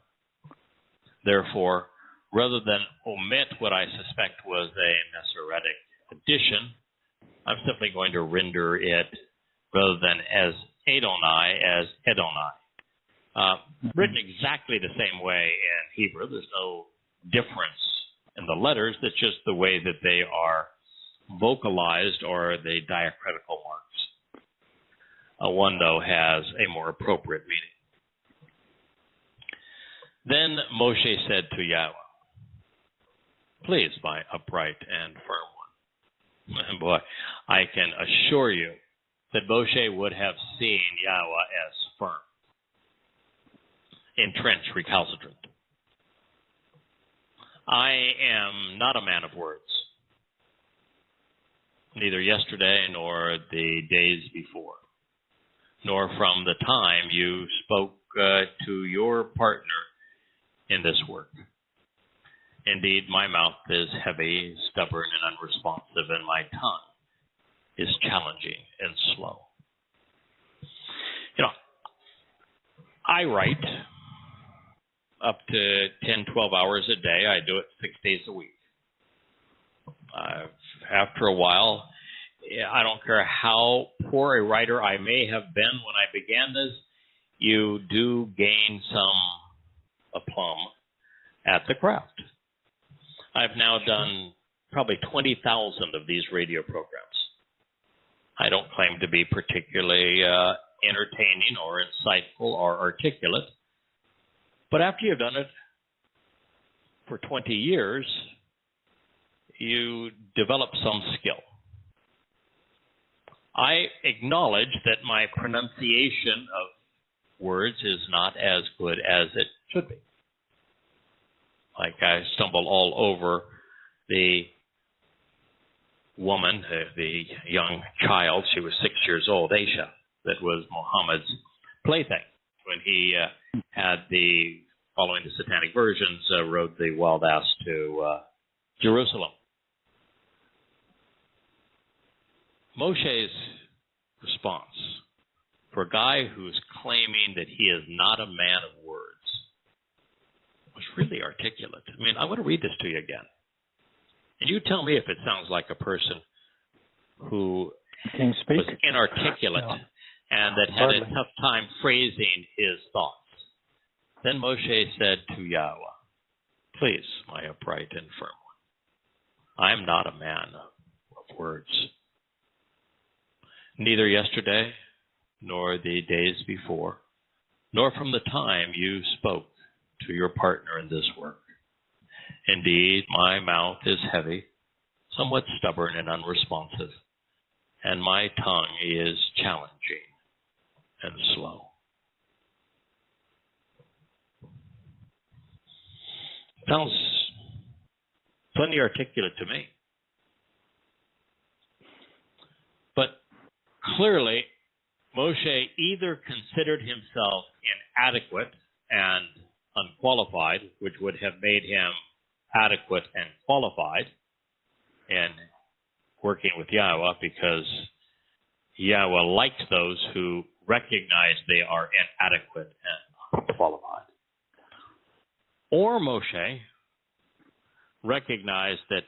Therefore, rather than omit what I suspect was a Masoretic addition, I'm simply going to render it, rather than as Adonai, as Edonai. Written exactly the same way in Hebrew. There's no difference in the letters. It's just the way that they are vocalized or the diacritical marks. One, though, has a more appropriate meaning. Then Moshe said to Yahweh, "Please, my upright and firm one." And boy, I can assure you that Moshe would have seen Yahweh as firm, entrenched, recalcitrant. I am not a man of words, neither yesterday nor the days before, nor from the time you spoke to your partner in this work. Indeed, my mouth is heavy, stubborn, and unresponsive, and my tongue is challenging and slow. I write up to 10, 12 hours a day. I do it 6 days a week. After a while, I don't care how poor a writer I may have been when I began this, you do gain some aplomb at the craft. I've now done probably 20,000 of these radio programs. I don't claim to be particularly entertaining or insightful or articulate, but after you've done it for 20 years, you develop some skill. I acknowledge that my pronunciation of words is not as good as it should be. Like I stumble all over the woman, the young child, she was 6 years old, Aisha, that was Muhammad's plaything when he had the, following the satanic versions, rode the wild ass to Jerusalem. Moshe's response for a guy who's claiming that he is not a man of words was really articulate. I mean, I want to read this to you again. And you tell me if it sounds like a person who was inarticulate and that had a tough time phrasing his thoughts. Then Moshe said to Yahweh, "Please, my upright and firm one, I am not a man of words. Neither yesterday nor the days before, nor from the time you spoke to your partner in this work. Indeed, my mouth is heavy, somewhat stubborn and unresponsive, and my tongue is challenging and slow." Sounds plenty articulate to me. But clearly, Moshe either considered himself inadequate and unqualified, which would have made him adequate and qualified in working with Yahweh, because Yahweh likes those who recognize they are inadequate and unqualified. Or Moshe recognized that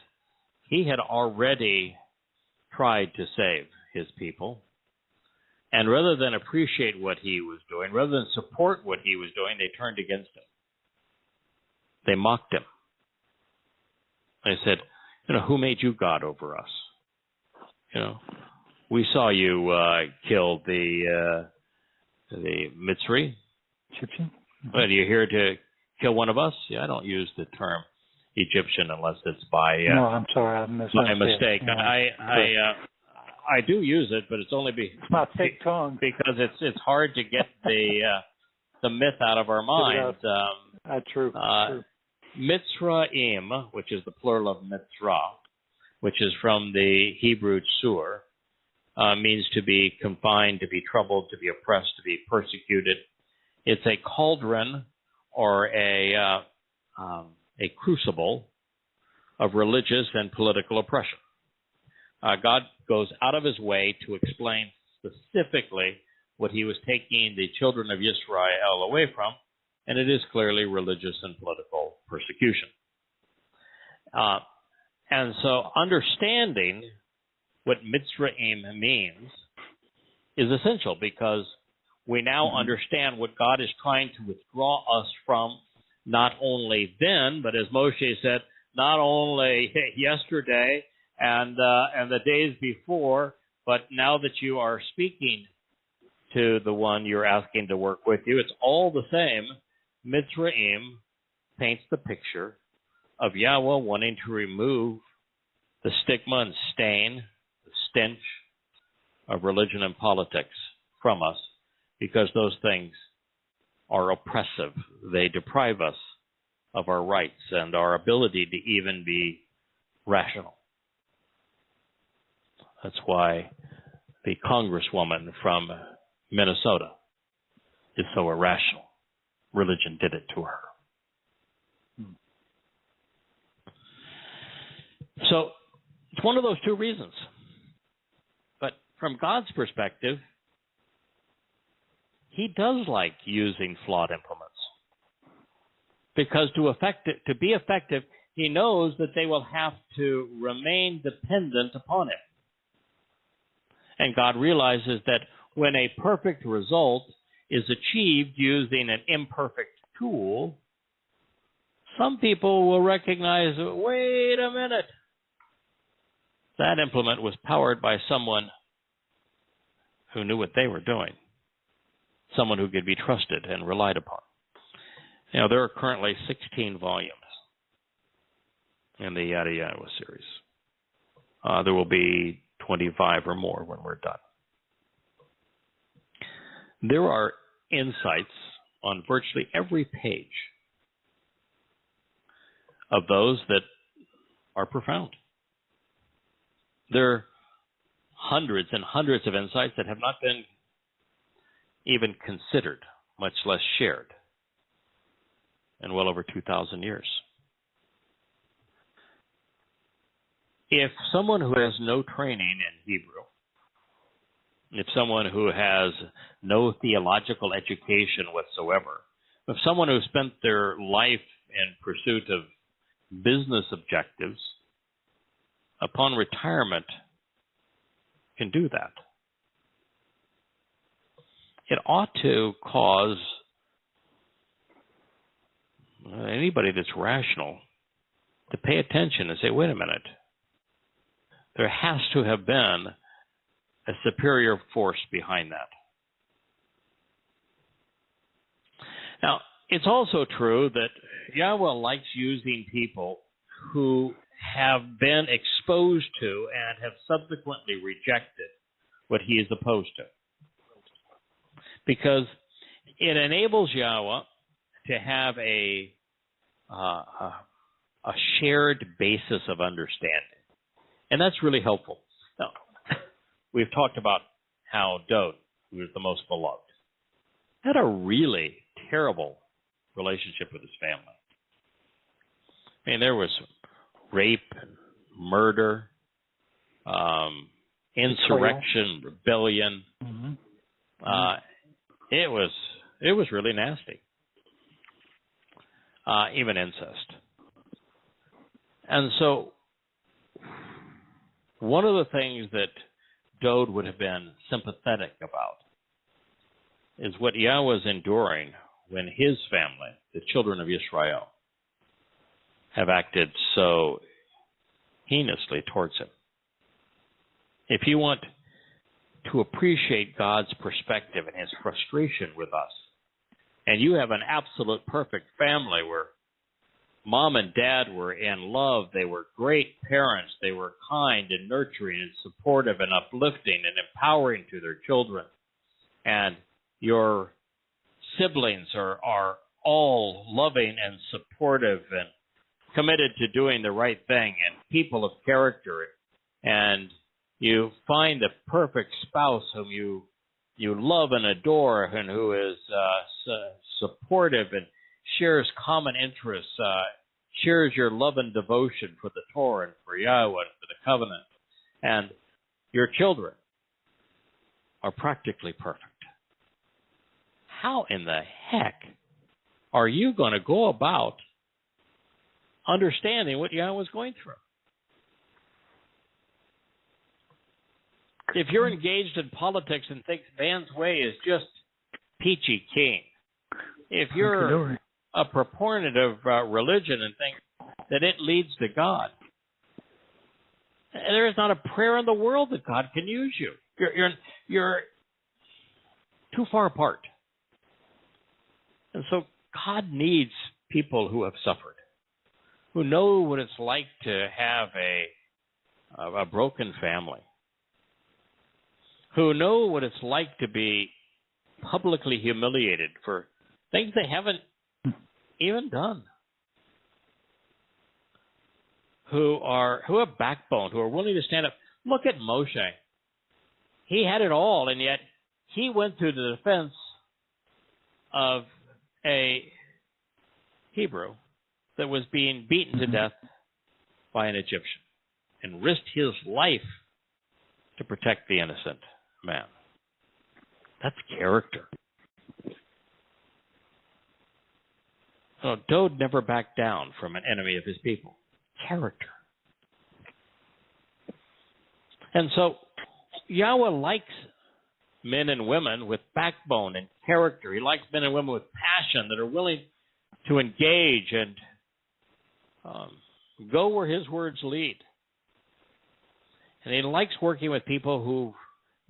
he had already tried to save his people, and rather than appreciate what he was doing, rather than support what he was doing, they turned against him. They mocked him. They said, "Who made you God over us? We saw you kill the Mitzri. Egyptian. But are you here to kill one of us?" Yeah, I don't use the term Egyptian unless it's by no, I'm sorry, I my mistake. Yeah. I do use it, but it's only it's my thick tongue, because it's hard to get the myth out of our minds. True. Mitzrayim, which is the plural of Mitzrah, which is from the Hebrew tsur, means to be confined, to be troubled, to be oppressed, to be persecuted. It's a cauldron or a crucible of religious and political oppression. God goes out of his way to explain specifically what he was taking the children of Israel away from, and it is clearly religious and political persecution. And so understanding what Mitzrayim means is essential, because we now understand what God is trying to withdraw us from, not only then, but as Moshe said, not only yesterday and the days before, but now that you are speaking to the one you're asking to work with you, it's all the same. Mitzrayim paints the picture of Yahweh wanting to remove the stigma and stain, the stench of religion and politics from us, because those things are oppressive. They deprive us of our rights and our ability to even be rational. That's why the congresswoman from Minnesota is so irrational. Religion did it to her. So it's one of those two reasons. But from God's perspective, he does like using flawed implements. Because to be effective, he knows that they will have to remain dependent upon him. And God realizes that when a perfect result is achieved using an imperfect tool, some people will recognize, wait a minute, that implement was powered by someone who knew what they were doing, someone who could be trusted and relied upon. You know, there are currently 16 volumes in the Yada Yahweh series. There will be 25 or more when we're done. There are insights on virtually every page of those that are profound. There are hundreds and hundreds of insights that have not been even considered, much less shared, in well over 2,000 years. If someone who has no training in Hebrew, if someone who has no theological education whatsoever, if someone who spent their life in pursuit of business objectives, upon retirement can do that, it ought to cause anybody that's rational to pay attention and say, wait a minute, there has to have been a superior force behind that. Now, it's also true that Yahweh likes using people who have been exposed to and have subsequently rejected what he is opposed to, because it enables Yahweh to have a shared basis of understanding. And that's really helpful. Now, we've talked about how Dode, who was the most beloved, had a really terrible relationship with his family. I mean, there was rape and murder, insurrection, rebellion. It was really nasty. Even incest. And so one of the things that Dode would have been sympathetic about is what Yahweh is enduring when his family, the children of Israel, have acted so heinously towards him. If you want to appreciate God's perspective and his frustration with us, and you have an absolute perfect family where mom and dad were in love, they were great parents, they were kind and nurturing and supportive and uplifting and empowering to their children, and your siblings are all loving and supportive and committed to doing the right thing and people of character, and you find the perfect spouse whom you you love and adore and who is supportive and shares common interests, shares your love and devotion for the Torah and for Yahweh and for the covenant, and your children are practically perfect. How in the heck are you going to go about understanding what Yahweh was going through? If you're engaged in politics and think man's way is just peachy keen, if you're a proponent of religion and think that it leads to God, there is not a prayer in the world that God can use you. You're too far apart. And so God needs people who have suffered, who know what it's like to have a broken family, who know what it's like to be publicly humiliated for things they haven't even done, who have backbone, who are willing to stand up. Look at Moshe. He had it all, and yet he went to the defense of a Hebrew that was being beaten to death by an Egyptian and risked his life to protect the innocent man. That's character. So Dode never backed down from an enemy of his people. Character. And so Yahweh likes men and women with backbone and character. He likes men and women with passion that are willing to engage and go where his words lead. And he likes working with people who've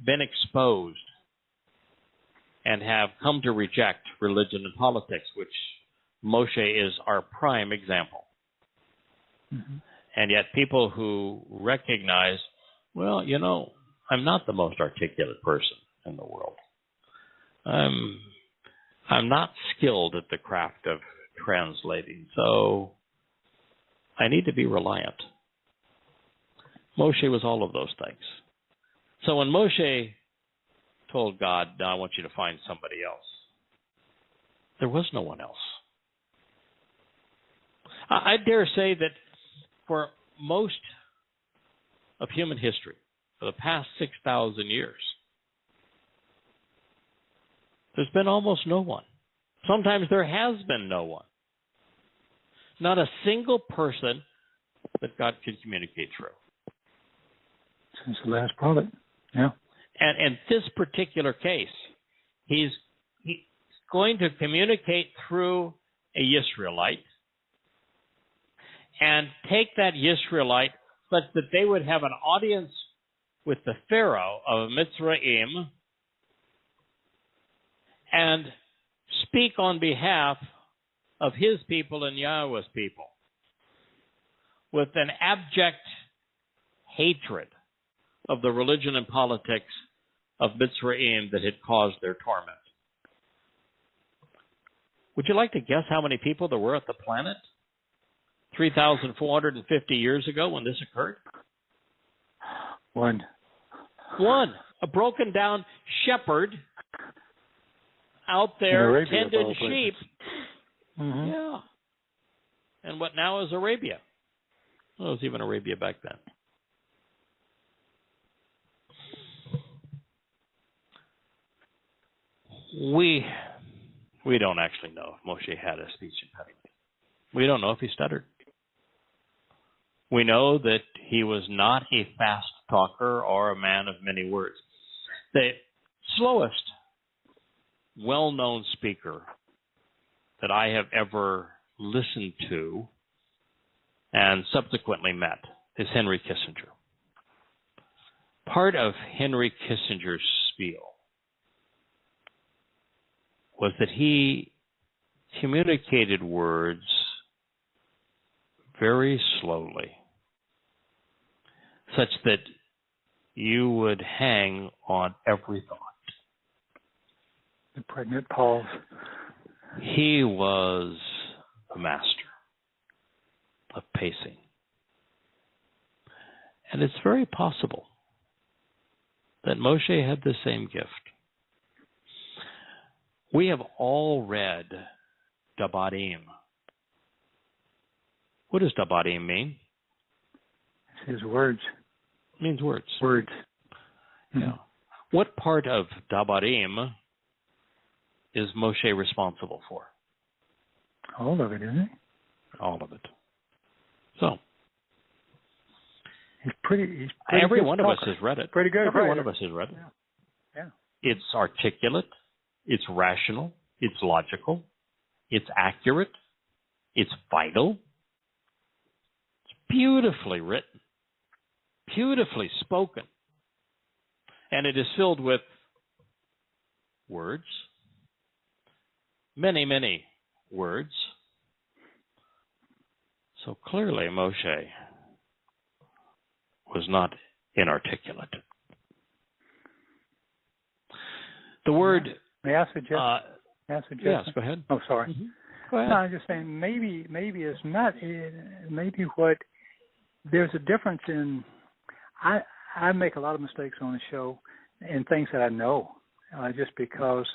been exposed and have come to reject religion and politics, which Moshe is our prime example. Mm-hmm. And yet people who recognize, well, you know, I'm not the most articulate person in the world. I'm not skilled at the craft of translating, so I need to be reliant. Moshe was all of those things. So when Moshe told God, no, I want you to find somebody else, there was no one else. I dare say that for most of human history, for the past 6,000 years, there's been almost no one. Sometimes there has been no one. Not a single person that God can communicate through. Since the last prophet, yeah. And in this particular case, he's going to communicate through a Yisraelite and take that Yisraelite such that they would have an audience with the Pharaoh of Mitzrayim and speak on behalf of his people and Yahweh's people with an abject hatred of the religion and politics of Mitzrayim that had caused their torment. Would you like to guess how many people there were at the planet 3,450 years ago when this occurred? One. A broken down shepherd out there tended sheep. Mm-hmm. Yeah. And what now is Arabia? Well, it was even Arabia back then. We don't actually know if Moshe had a speech impediment. We don't know if he stuttered. We know that he was not a fast talker or a man of many words. The slowest well-known speaker that I have ever listened to and subsequently met is Henry Kissinger. Part of Henry Kissinger's spiel was that he communicated words very slowly, such that you would hang on every thought. The pregnant pause. He was a master of pacing. And it's very possible that Moshe had the same gift. We have all read Dabarim. What does Dabarim mean? It's his words. It means words. Words. Yeah. What part of Dabarim is Moshe responsible for? All of it, isn't it? All of it. So, He's pretty every good one of us talker. has read it. Pretty good. Every writer. one of us has read it. Yeah. It's articulate. It's rational. It's logical. It's accurate. It's vital. It's beautifully written. Beautifully spoken. And it is filled with words. Many, many words. So clearly Moshe was not inarticulate. The word... May I suggest? Yes, go ahead. Oh, sorry. Mm-hmm. Go ahead. No, I'm just saying maybe it's not. Maybe what there's a difference in. I make a lot of mistakes on the show and things that I know just because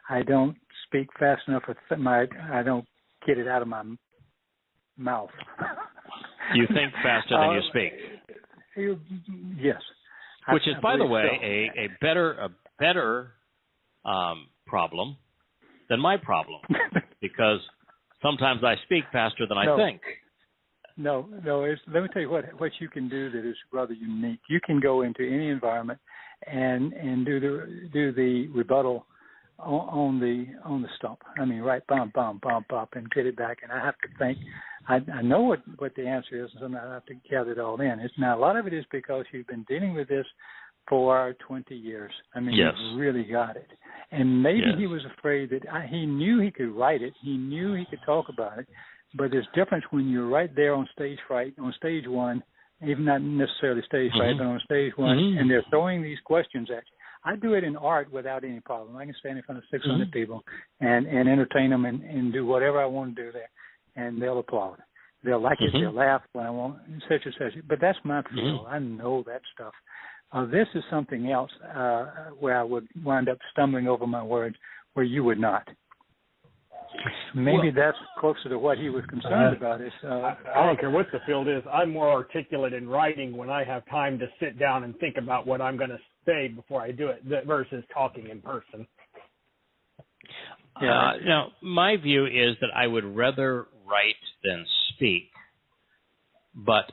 I don't speak fast enough or I don't get it out of my mouth. You think faster than you speak. Yes. Which is, by the way, so. a better problem than my problem, because sometimes I speak faster than I think. No. Let me tell you what you can do that is rather unique. You can go into any environment and do the rebuttal on the stump. I mean, right, bump, and get it back. And I have to think. I know what the answer is, and sometimes I have to gather it all in. Now, a lot of it is because you've been dealing with this for 20 years. I mean, yes. You've really got it. And maybe he was afraid that he knew he could write it. He knew he could talk about it. But there's difference when you're right there on stage one, even not necessarily stage fright, but on stage one, and they're throwing these questions at you. I do it in art without any problem. I can stand in front of 600 people and entertain them and do whatever I want to do there, and they'll applaud. They'll like it. They'll laugh when I want, such and such. But that's my field. I know that stuff. This is something else where I would wind up stumbling over my words where you would not. Maybe that's closer to what he was concerned about. I don't care what the field is. I'm more articulate in writing when I have time to sit down and think about what I'm going to say before I do it versus talking in person. Now, my view is that I would rather write than speak, but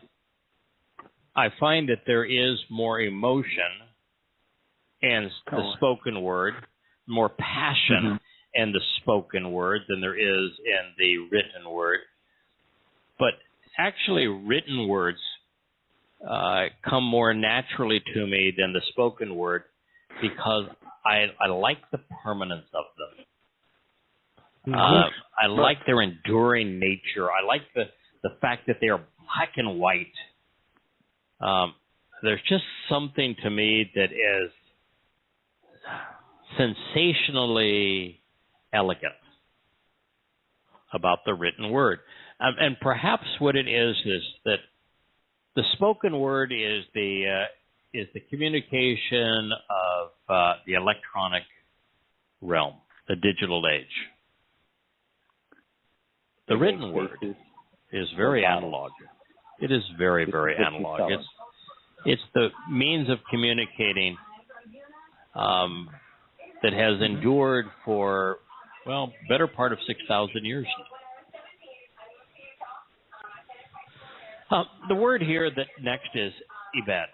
I find that there is more emotion in the spoken word, more passion in the spoken word than there is in the written word. But actually, written words come more naturally to me than the spoken word because I like the permanence of them. I like their enduring nature. I like the fact that they are black and white. There's just something to me that is sensationally elegant about the written word. And perhaps what it is that the spoken word is the communication of the electronic realm, the digital age. The written word is very analog. It is very, very analog. It's the means of communicating that has endured for, better part of 6,000 years. The word here that next is ibed.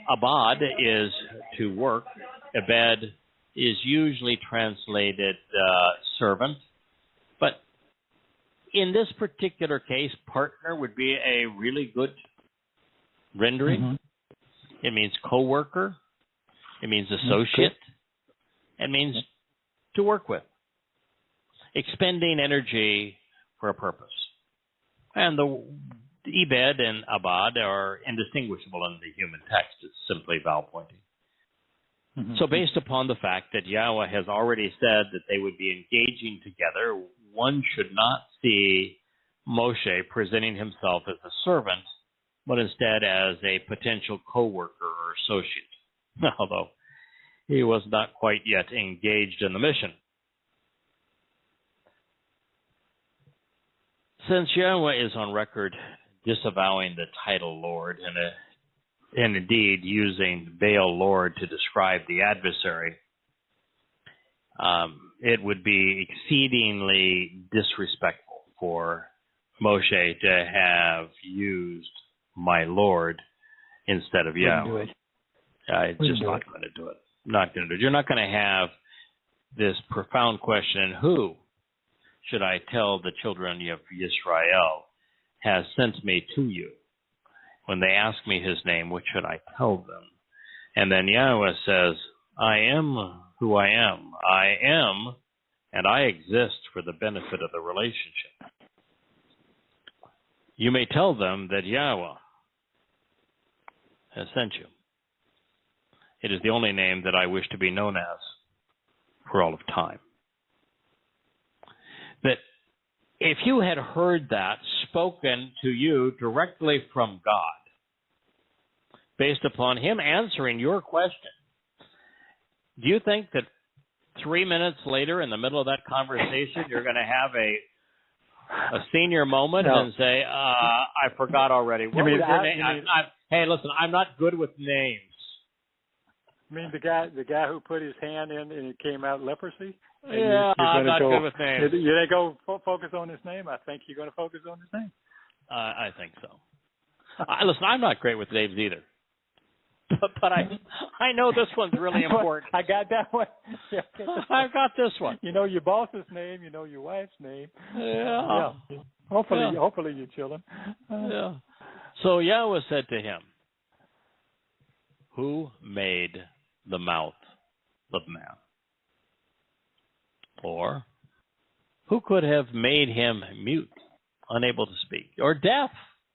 Abad is to work. Ibed is usually translated servant. But in this particular case, partner would be a really good rendering. It means co-worker. It means associate. It means to work with. Expending energy for a purpose. And the Ebed and Abad are indistinguishable in the human text. It's simply vowel pointing. So based upon the fact that Yahweh has already said that they would be engaging together, one should not see Moshe presenting himself as a servant, but instead as a potential co-worker or associate, although he was not quite yet engaged in the mission. Since Yahweh is on record disavowing the title Lord and indeed using Baal Lord to describe the adversary, it would be exceedingly disrespectful for Moshe to have used my Lord instead of Yahweh. It's just not going to do it. Not going to do it. You're not going to have this profound question, who should I tell the children of Israel has sent me to you? When they ask me his name, what should I tell them? And then Yahweh says, I am who I am. I am, and I exist for the benefit of the relationship. You may tell them that Yahweh has sent you. It is the only name that I wish to be known as for all of time. That if you had heard that spoken to you directly from God, based upon him answering your question, do you think that 3 minutes later in the middle of that conversation, you're going to have a senior moment and say, I forgot already. What was your name? Hey, listen, I'm not good with names. You mean the guy who put his hand in and it came out leprosy? Yeah, I'm not good with names. You didn't go focus on his name? I think you're going to focus on his name. I think so. Listen, I'm not great with names either. But I know this one's really important. I got that one. I've got this one. You know your boss's name. You know your wife's name. Yeah. Hopefully you're chilling. Yeah. So Yahweh said to him, who made the mouth of man? Or who could have made him mute, unable to speak, or deaf,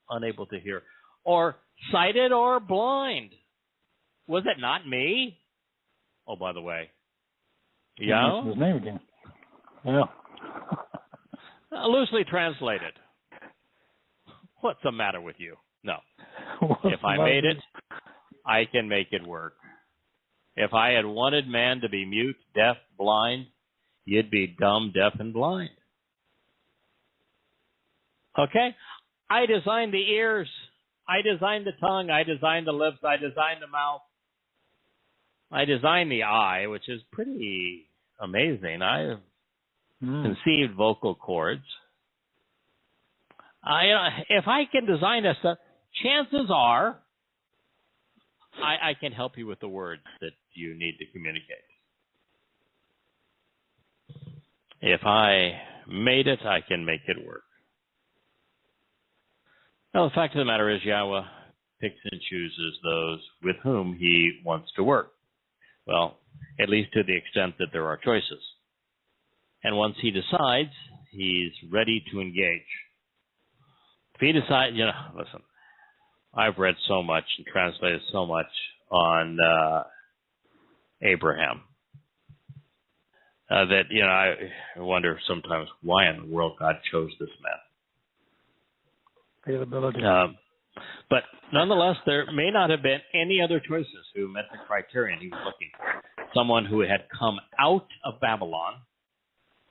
unable to hear, or sighted or blind? Was it not me? Oh, by the way, Yahweh? His name again. Yeah. Loosely translated. What's the matter with you? No. If I made it, I can make it work. If I had wanted man to be mute, deaf, blind, you'd be dumb, deaf, and blind. Okay? I designed the ears. I designed the tongue. I designed the lips. I designed the mouth. I designed the eye, which is pretty amazing. I conceived vocal cords. If I can design this stuff, chances are I can help you with the words that you need to communicate. If I made it, I can make it work. Now, the fact of the matter is Yahweh picks and chooses those with whom he wants to work. Well, at least to the extent that there are choices. And once he decides, he's ready to engage. If he decides, listen, I've read so much and translated so much on Abraham that, I wonder sometimes why in the world God chose this man. Availability. But nonetheless, there may not have been any other choices who met the criterion he was looking for. Someone who had come out of Babylon,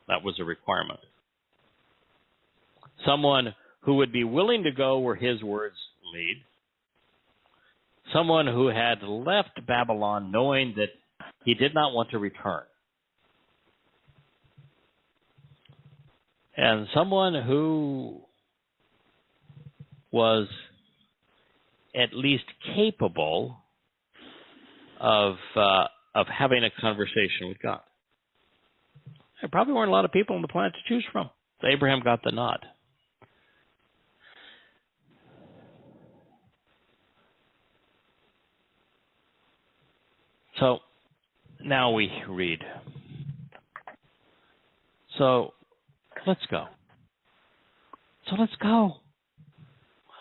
that was a requirement. Someone who would be willing to go where his words lead. Someone who had left Babylon knowing that he did not want to return. And someone who was at least capable of having a conversation with God. There probably weren't a lot of people on the planet to choose from. So Abraham got the nod. So now we read. So let's go.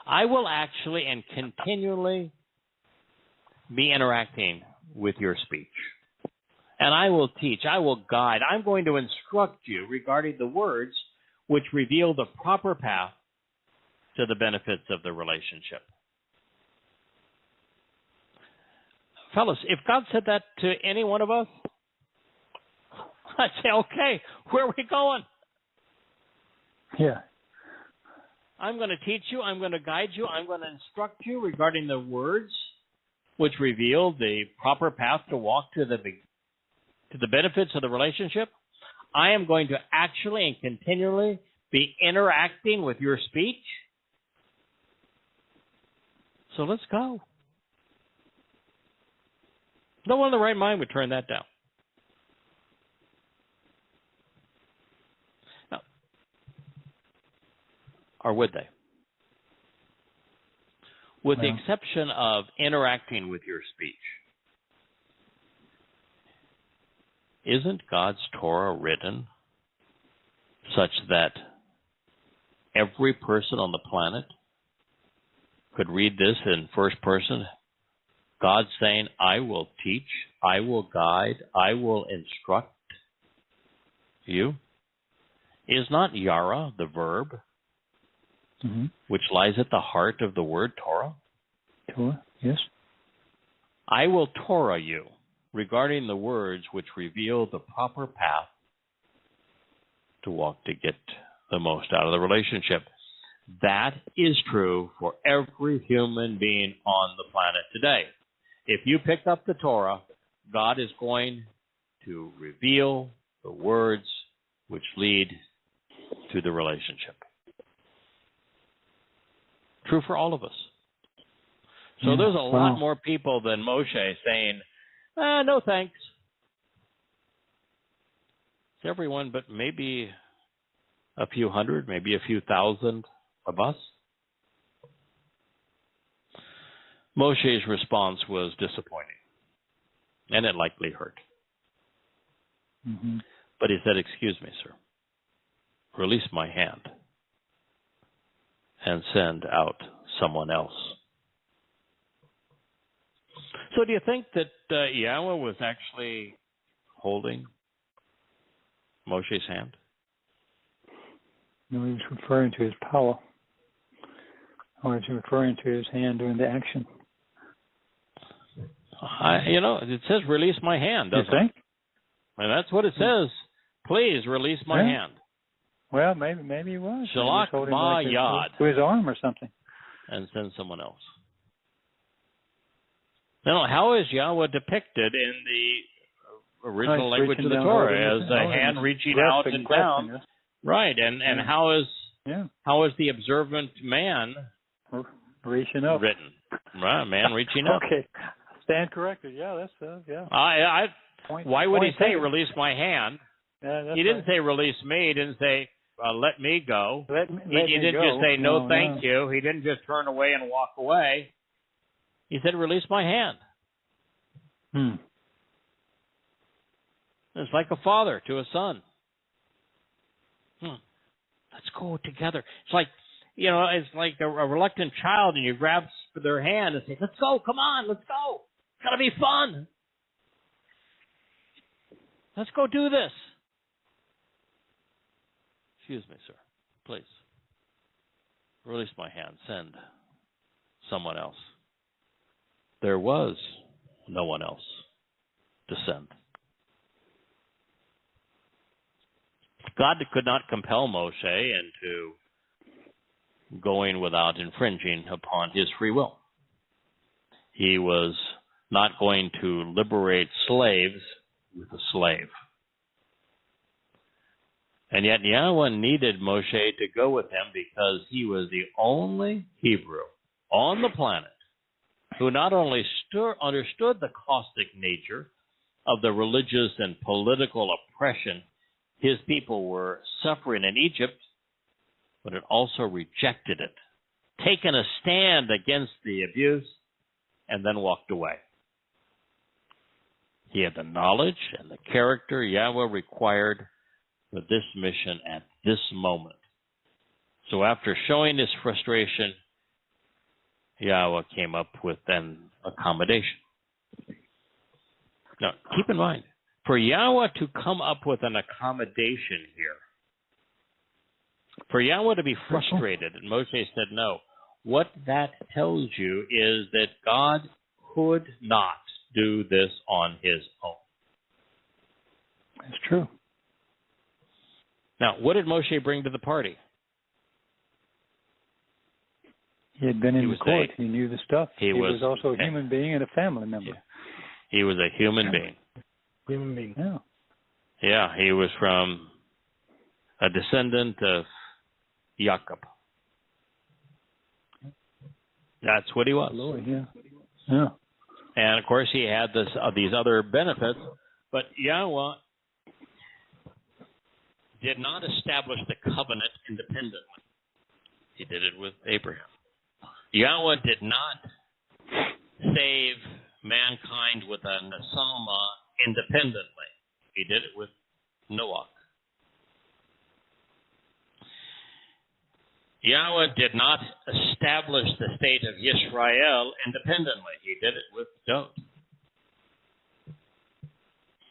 I will actually and continually be interacting with your speech. And I will teach, I will guide, I'm going to instruct you regarding the words which reveal the proper path to the benefits of the relationship. Fellas, if God said that to any one of us, I'd say, okay, where are we going? Yeah. I'm going to teach you, I'm going to guide you, I'm going to instruct you regarding the words which reveal the proper path to walk to the benefits of the relationship. I am going to actually and continually be interacting with your speech. So let's go. No one in the right mind would turn that down. Now, or would they? With the exception of interacting with your speech, isn't God's Torah written such that every person on the planet could read this in first person? God saying, I will teach, I will guide, I will instruct you. Is not Yara the verb, which lies at the heart of the word Torah? Torah, yes. I will Torah you regarding the words which reveal the proper path to walk to get the most out of the relationship. That is true for every human being on the planet today. If you pick up the Torah, God is going to reveal the words which lead to the relationship. True for all of us. So there's a lot more people than Moshe saying, no thanks. It's everyone, but maybe a few hundred, maybe a few thousand of us. Moshe's response was disappointing, and it likely hurt. But he said, excuse me, sir. Release my hand and send out someone else. So do you think that Yahweh was actually holding Moshe's hand? No, he was referring to his power. Or he was referring to his hand doing the action. It says release my hand, doesn't it? And that's what it says. Please release my hand. Well, maybe he was. Shalach ba yad. To his arm or something. And send someone else. Now, how is Yahweh depicted in the original language of the Torah? As a hand reaching out and down. Yes. Right. And how is the observant man reaching up written? Right, man reaching up. Okay. Stand corrected. Yeah, that's why would he say release my hand? He didn't say release me. He didn't say let me go. He didn't just say no, thank you. He didn't just turn away and walk away. He said release my hand. It's like a father to a son. Let's go together. It's like it's like a reluctant child, and you grab their hand and say, let's go, come on, let's go. It's got to be fun. Let's go do this. Excuse me, sir. Please. Release my hand. Send someone else. There was no one else to send. God could not compel Moshe into going without infringing upon his free will. He was not going to liberate slaves with a slave. And yet Yahweh needed Moshe to go with him because he was the only Hebrew on the planet who not only understood the caustic nature of the religious and political oppression his people were suffering in Egypt, but had also rejected it, taken a stand against the abuse, and then walked away. He had the knowledge and the character Yahweh required for this mission at this moment. So after showing his frustration, Yahweh came up with an accommodation. Now, keep in mind, for Yahweh to come up with an accommodation here, for Yahweh to be frustrated, and Moshe said no, what that tells you is that God could not do this on his own. That's true. Now, what did Moshe bring to the party? He had been in the court. He knew the stuff. He was also a human being and a family member. Yeah. He was a human being. Human being. Yeah. Yeah, he was from a descendant of Jacob. That's what he was. Yeah. Yeah. And of course, he had these other benefits, but Yahweh did not establish the covenant independently. He did it with Abraham. Yahweh did not save mankind with a Nesama independently. He did it with Noah. Yahweh did not establish the state of Yisrael independently. He did it with Dod.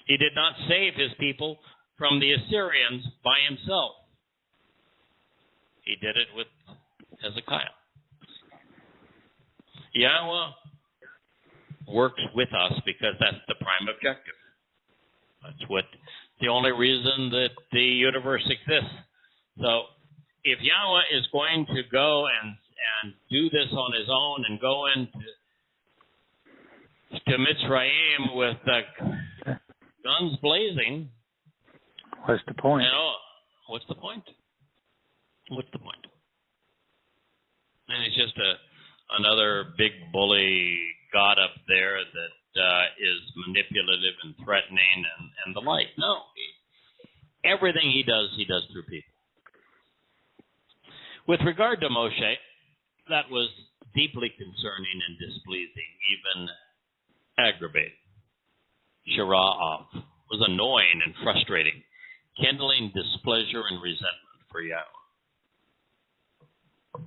He did not save his people from the Assyrians by himself. He did it with Hezekiah. Yahweh works with us because that's the prime objective. That's the only reason that the universe exists. So if Yahweh is going to go and do this on his own and go into Mitzrayim with guns blazing, what's the point? What's the point? What's the point? And he's just another big bully God up there that is manipulative and threatening and the like. No. Everything he does through people. With regard to Moshe, that was deeply concerning and displeasing, even aggravating. Shira'ah was annoying and frustrating, kindling displeasure and resentment for Yahweh.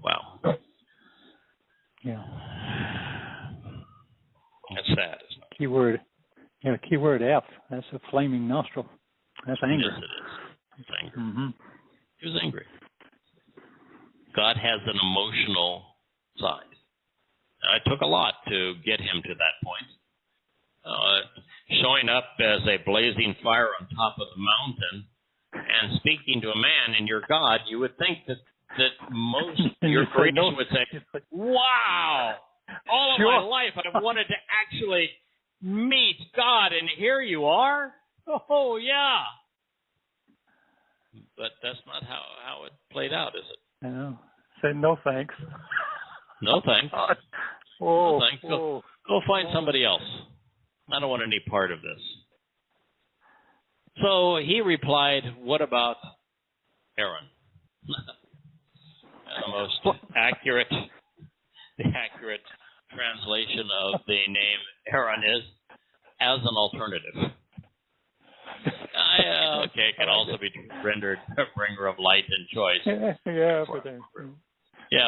Wow. Yeah. That's sad, isn't it? Keyword. Yeah, keyword F. That's a flaming nostril. That's anger. Yes, it is. It's anger. Mm-hmm. He was angry. God has an emotional side. It took a lot to get him to that point. Showing up as a blazing fire on top of the mountain and speaking to a man and your God, you would think that most your creation would say, wow, all of my life I've wanted to actually meet God, and here you are? Oh, yeah. But that's not how it played out, is it? No. Say no thanks. No thanks. Oh, no thanks. Go find somebody else. I don't want any part of this. So he replied, what about Aaron? The most accurate translation of the name Aaron is as an alternative. Okay, it can also be rendered bringer of light and choice.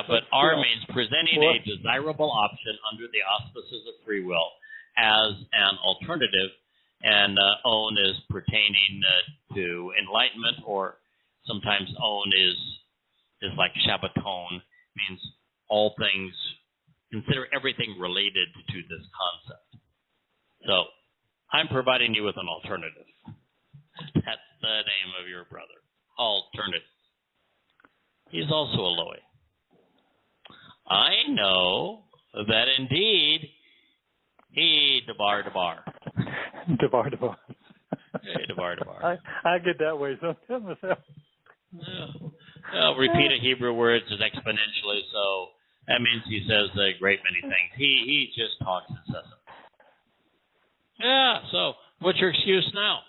But R means presenting a desirable option under the auspices of free will as an alternative, and own is pertaining to enlightenment, or sometimes own is like Shabbaton, means all things, consider everything related to this concept. So I'm providing you with an alternative. That's the name of your brother. Alternative. He's also a Eloi. I know that indeed he debar. Debar. Hey, debar. I get that way sometimes myself. Well, repeat a Hebrew word exponentially, so that means he says a great many things. He just talks incessantly. Yeah, so what's your excuse now?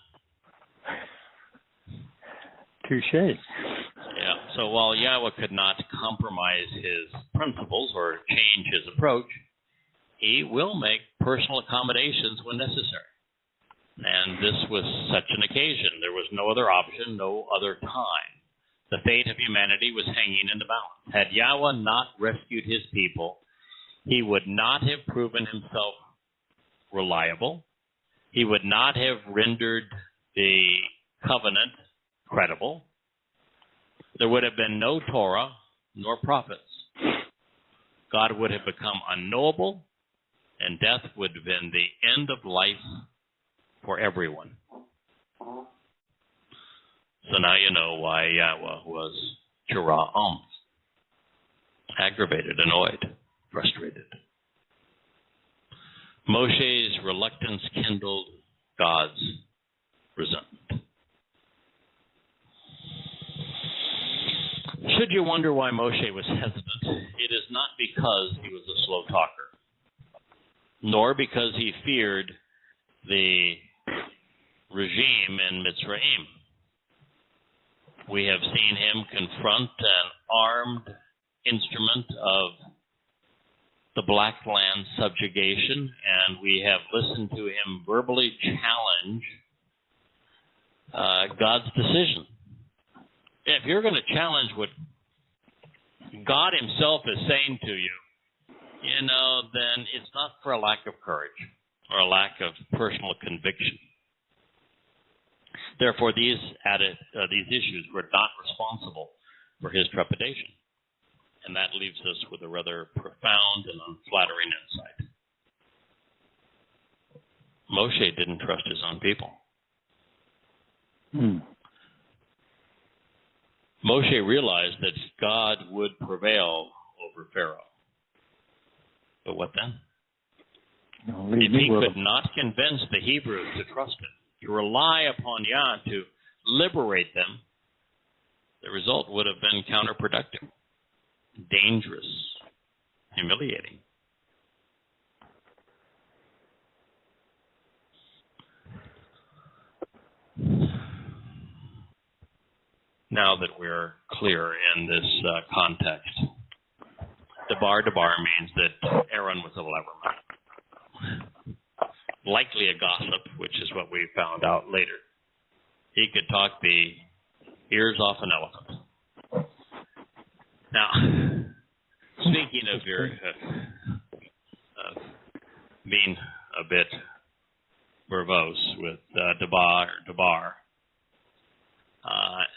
Touche. Yeah, so while Yahweh could not compromise his principles or change his approach, he will make personal accommodations when necessary. And this was such an occasion. There was no other option, no other time. The fate of humanity was hanging in the balance. Had Yahweh not rescued his people, he would not have proven himself reliable. He would not have rendered the covenant credible. There would have been no Torah nor prophets. God would have become unknowable, and death would have been the end of life for everyone. So now you know why Yahweh was Towrah. aggravated, annoyed, frustrated. Moshe's reluctance kindled God's resentment. Should you wonder why Moshe was hesitant, it is not because he was a slow talker, nor because he feared the regime in Mitzrayim. We have seen him confront an armed instrument of the Black Land subjugation, and we have listened to him verbally challenge God's decision. If you're going to challenge what God himself is saying to you, then it's not for a lack of courage or a lack of personal conviction. Therefore, these issues were not responsible for his trepidation. And that leaves us with a rather profound and unflattering insight. Moshe didn't trust his own people. Moshe realized that God would prevail over Pharaoh. But what then? If he could not convince the Hebrews to trust him, to rely upon Yah to liberate them, the result would have been counterproductive, dangerous, humiliating. Now that we're clear in this context, Debar means that Aaron was a leverman. Likely a gossip, which is what we found out later. He could talk the ears off an elephant. Now, speaking of your being a bit verbose with Debar,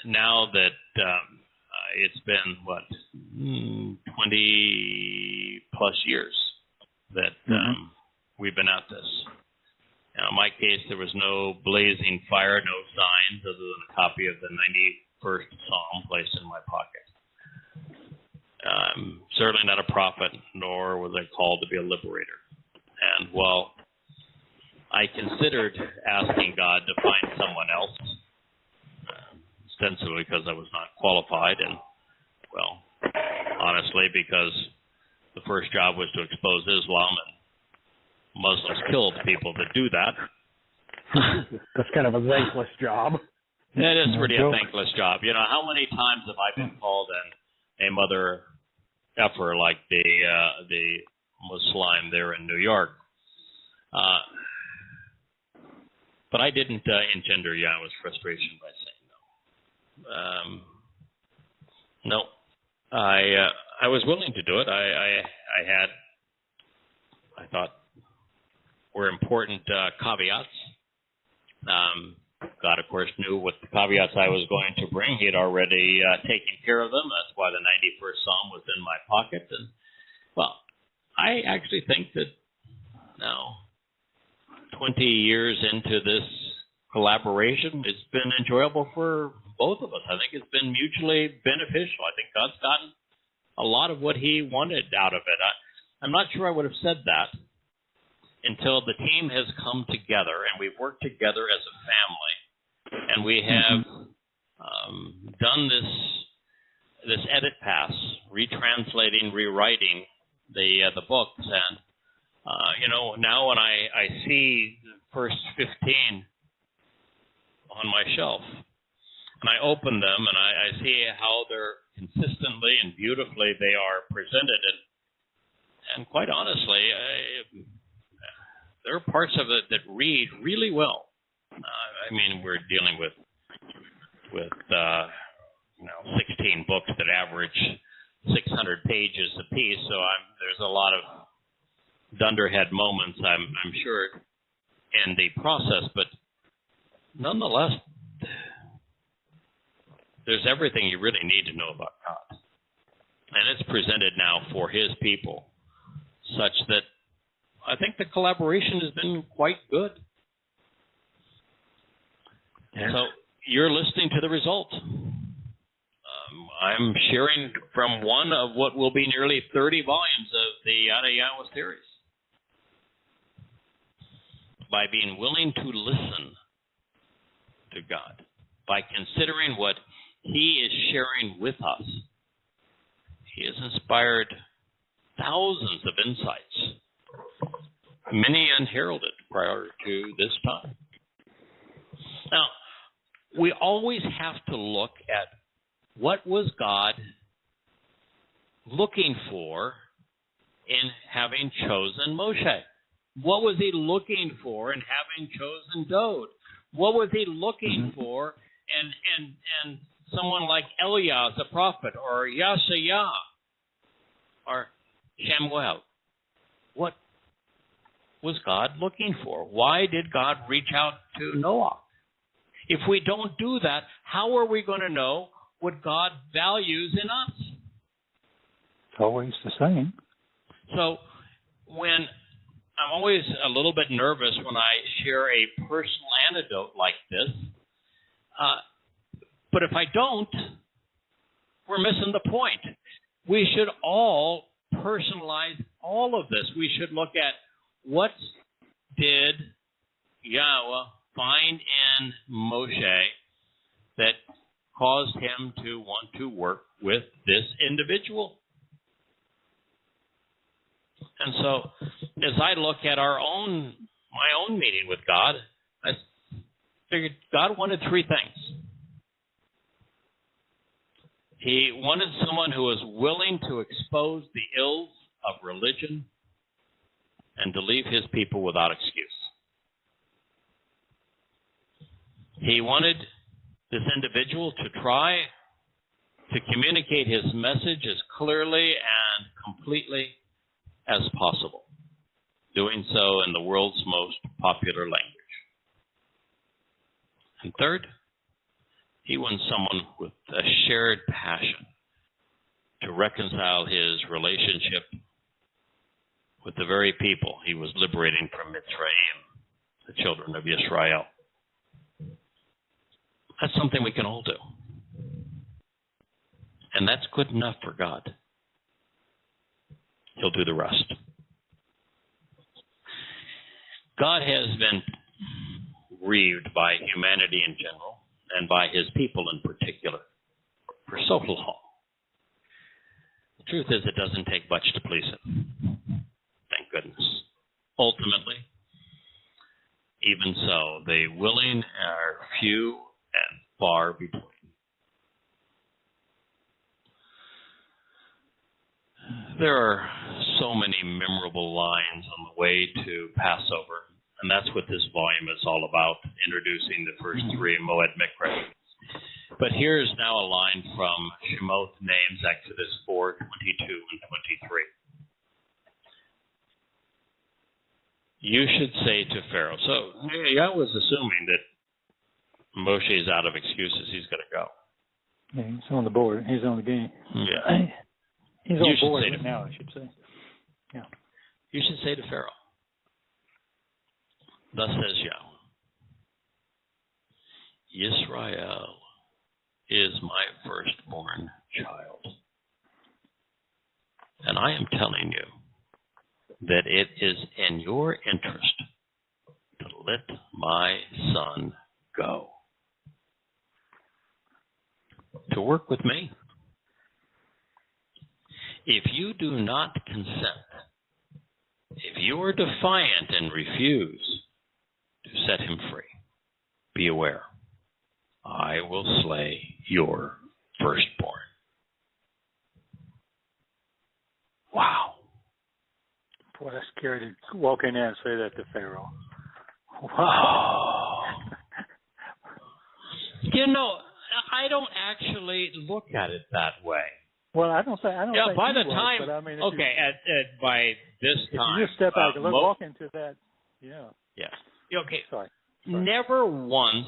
now that it's been, 20 plus years that we've been at this. Now, in my case, there was no blazing fire, no signs other than a copy of the 91st Psalm placed in my pocket. Certainly not a prophet, nor was I called to be a liberator. And while I considered asking God to find someone else, ostensibly because I was not qualified, and, well, honestly, because the first job was to expose Islam, and Muslims killed people that do that. That's kind of a thankless job. It is really a thankless job. How many times have I been called a mother effer like the Muslim there in New York? But I didn't engender Yahweh's frustration by saying no. No, I was willing to do it. I thought were important caveats. God, of course, knew what the caveats I was going to bring. He had already taken care of them. That's why the 91st Psalm was in my pocket. And, well, I actually think that now, 20 years into this collaboration, it's been enjoyable for both of us. I think it's been mutually beneficial. I think God's gotten a lot of what he wanted out of it. I'm not sure I would have said that until the team has come together and we've worked together as a family, and we have done this edit pass, retranslating, rewriting the books, and now when I see the first 15 on my shelf, and I open them and I see how they're consistently and beautifully they are presented, and quite honestly, there are parts of it that read really well. We're dealing with 16 books that average 600 pages apiece, so there's a lot of dunderhead moments, I'm sure, in the process, but nonetheless, there's everything you really need to know about God. And it's presented now for his people, such that I think the collaboration has been quite good. Yeah. So you're listening to the result. I'm sharing from one of what will be nearly 30 volumes of the Yada Yahweh series. By being willing to listen to God, by considering what He is sharing with us, He has inspired thousands of insights, many unheralded prior to this time. Now, we always have to look at what was God looking for in having chosen Moshe. What was He looking for in having chosen Dode? What was He looking for in someone like Elias, the prophet, or Yashayah, or Shamuel? What was God looking for? Why did God reach out to Noah? If we don't do that, how are we going to know what God values in us? It's always the same. So when I'm always a little bit nervous when I share a personal anecdote like this. But if I don't, we're missing the point. We should all personalize all of this. We should look at what did Yahweh find in Moshe that caused him to want to work with this individual. And so, as I look at my own meeting with God, I figured God wanted three things. He wanted someone who was willing to expose the ills of religion and to leave His people without excuse. He wanted this individual to try to communicate his message as clearly and completely as possible, doing so in the world's most popular language. And third, he wants someone with a shared passion to reconcile his relationship with the very people he was liberating from Mitzrayim, the children of Israel. That's something we can all do. And that's good enough for God. He'll do the rest. God has been grieved by humanity in general and by His people in particular for so long. The truth is, it doesn't take much to please Him. Thank goodness. Ultimately, even so, the willing are few and far between. There are so many memorable lines on the way to Passover, and that's what this volume is all about, introducing the first three Moed Mikra. But here's now a line from Shemot Names, Exodus 4:22 and 23. You should say to Pharaoh. So Yahweh was assuming that Moshe is out of excuses. He's going to go. Yeah, he's on the board. He's on the game. Yeah. He's on board right now, I should say. Yeah. You should say to Pharaoh, thus says Yahweh, Israel is my firstborn child. And I am telling you that it is in your interest to let my son go. To work with me. If you do not consent, if you are defiant and refuse to set him free, be aware, I will slay your firstborn. Wow. Boy, that's scary to walk in there and say that to Pharaoh. Wow. You know, I don't actually look at it that way. Well, I don't think by the you time, would, but I mean, by this time, if you just step out and walk into that, yeah. Yeah. Okay. Sorry. Never once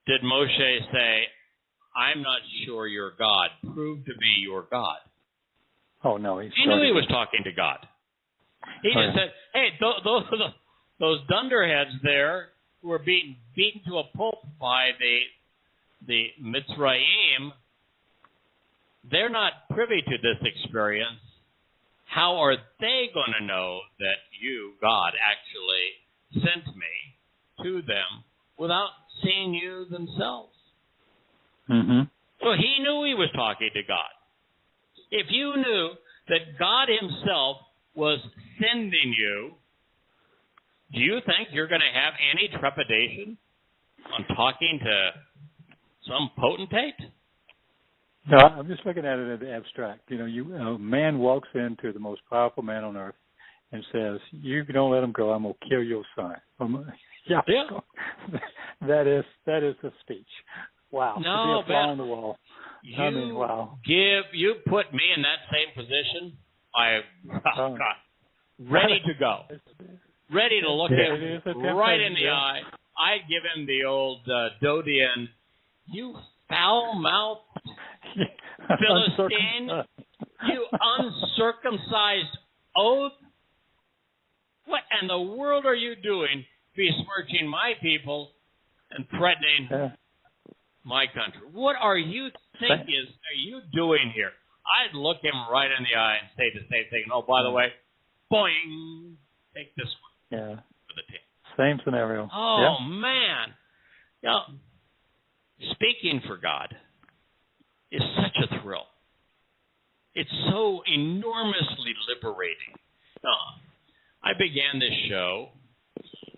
did Moshe say, I'm not sure you're God. Prove to be your God. Oh, no. He knew he was talking to God. He just said, hey, those dunderheads there who were being beaten to a pulp by the Mitzrayim, they're not privy to this experience. How are they going to know that you, God, actually sent me to them without seeing you themselves? Mm-hmm. So he knew he was talking to God. If you knew that God himself was sending you, do you think you're going to have any trepidation on talking to some potentate? No, I'm just looking at it in the abstract. A man walks into the most powerful man on earth and says, "You don't let him go, I'm going to kill your son." Yeah. That is the speech. Wow. No, to be a fly on the wall. Wow. You put me in that same position. Ready to go. Ready to look him right in the eye. I'd give him the old Dodian, "You foul-mouthed Philistine, you uncircumcised oath. What in the world are you doing, besmirching my people and threatening my country? What are you doing here?" I'd look him right in the eye and say the same thing. "Oh, by the way, boing, take this one." Yeah. For the team. Same scenario. Oh, man. Speaking for God is such a thrill. It's so enormously liberating. I began this show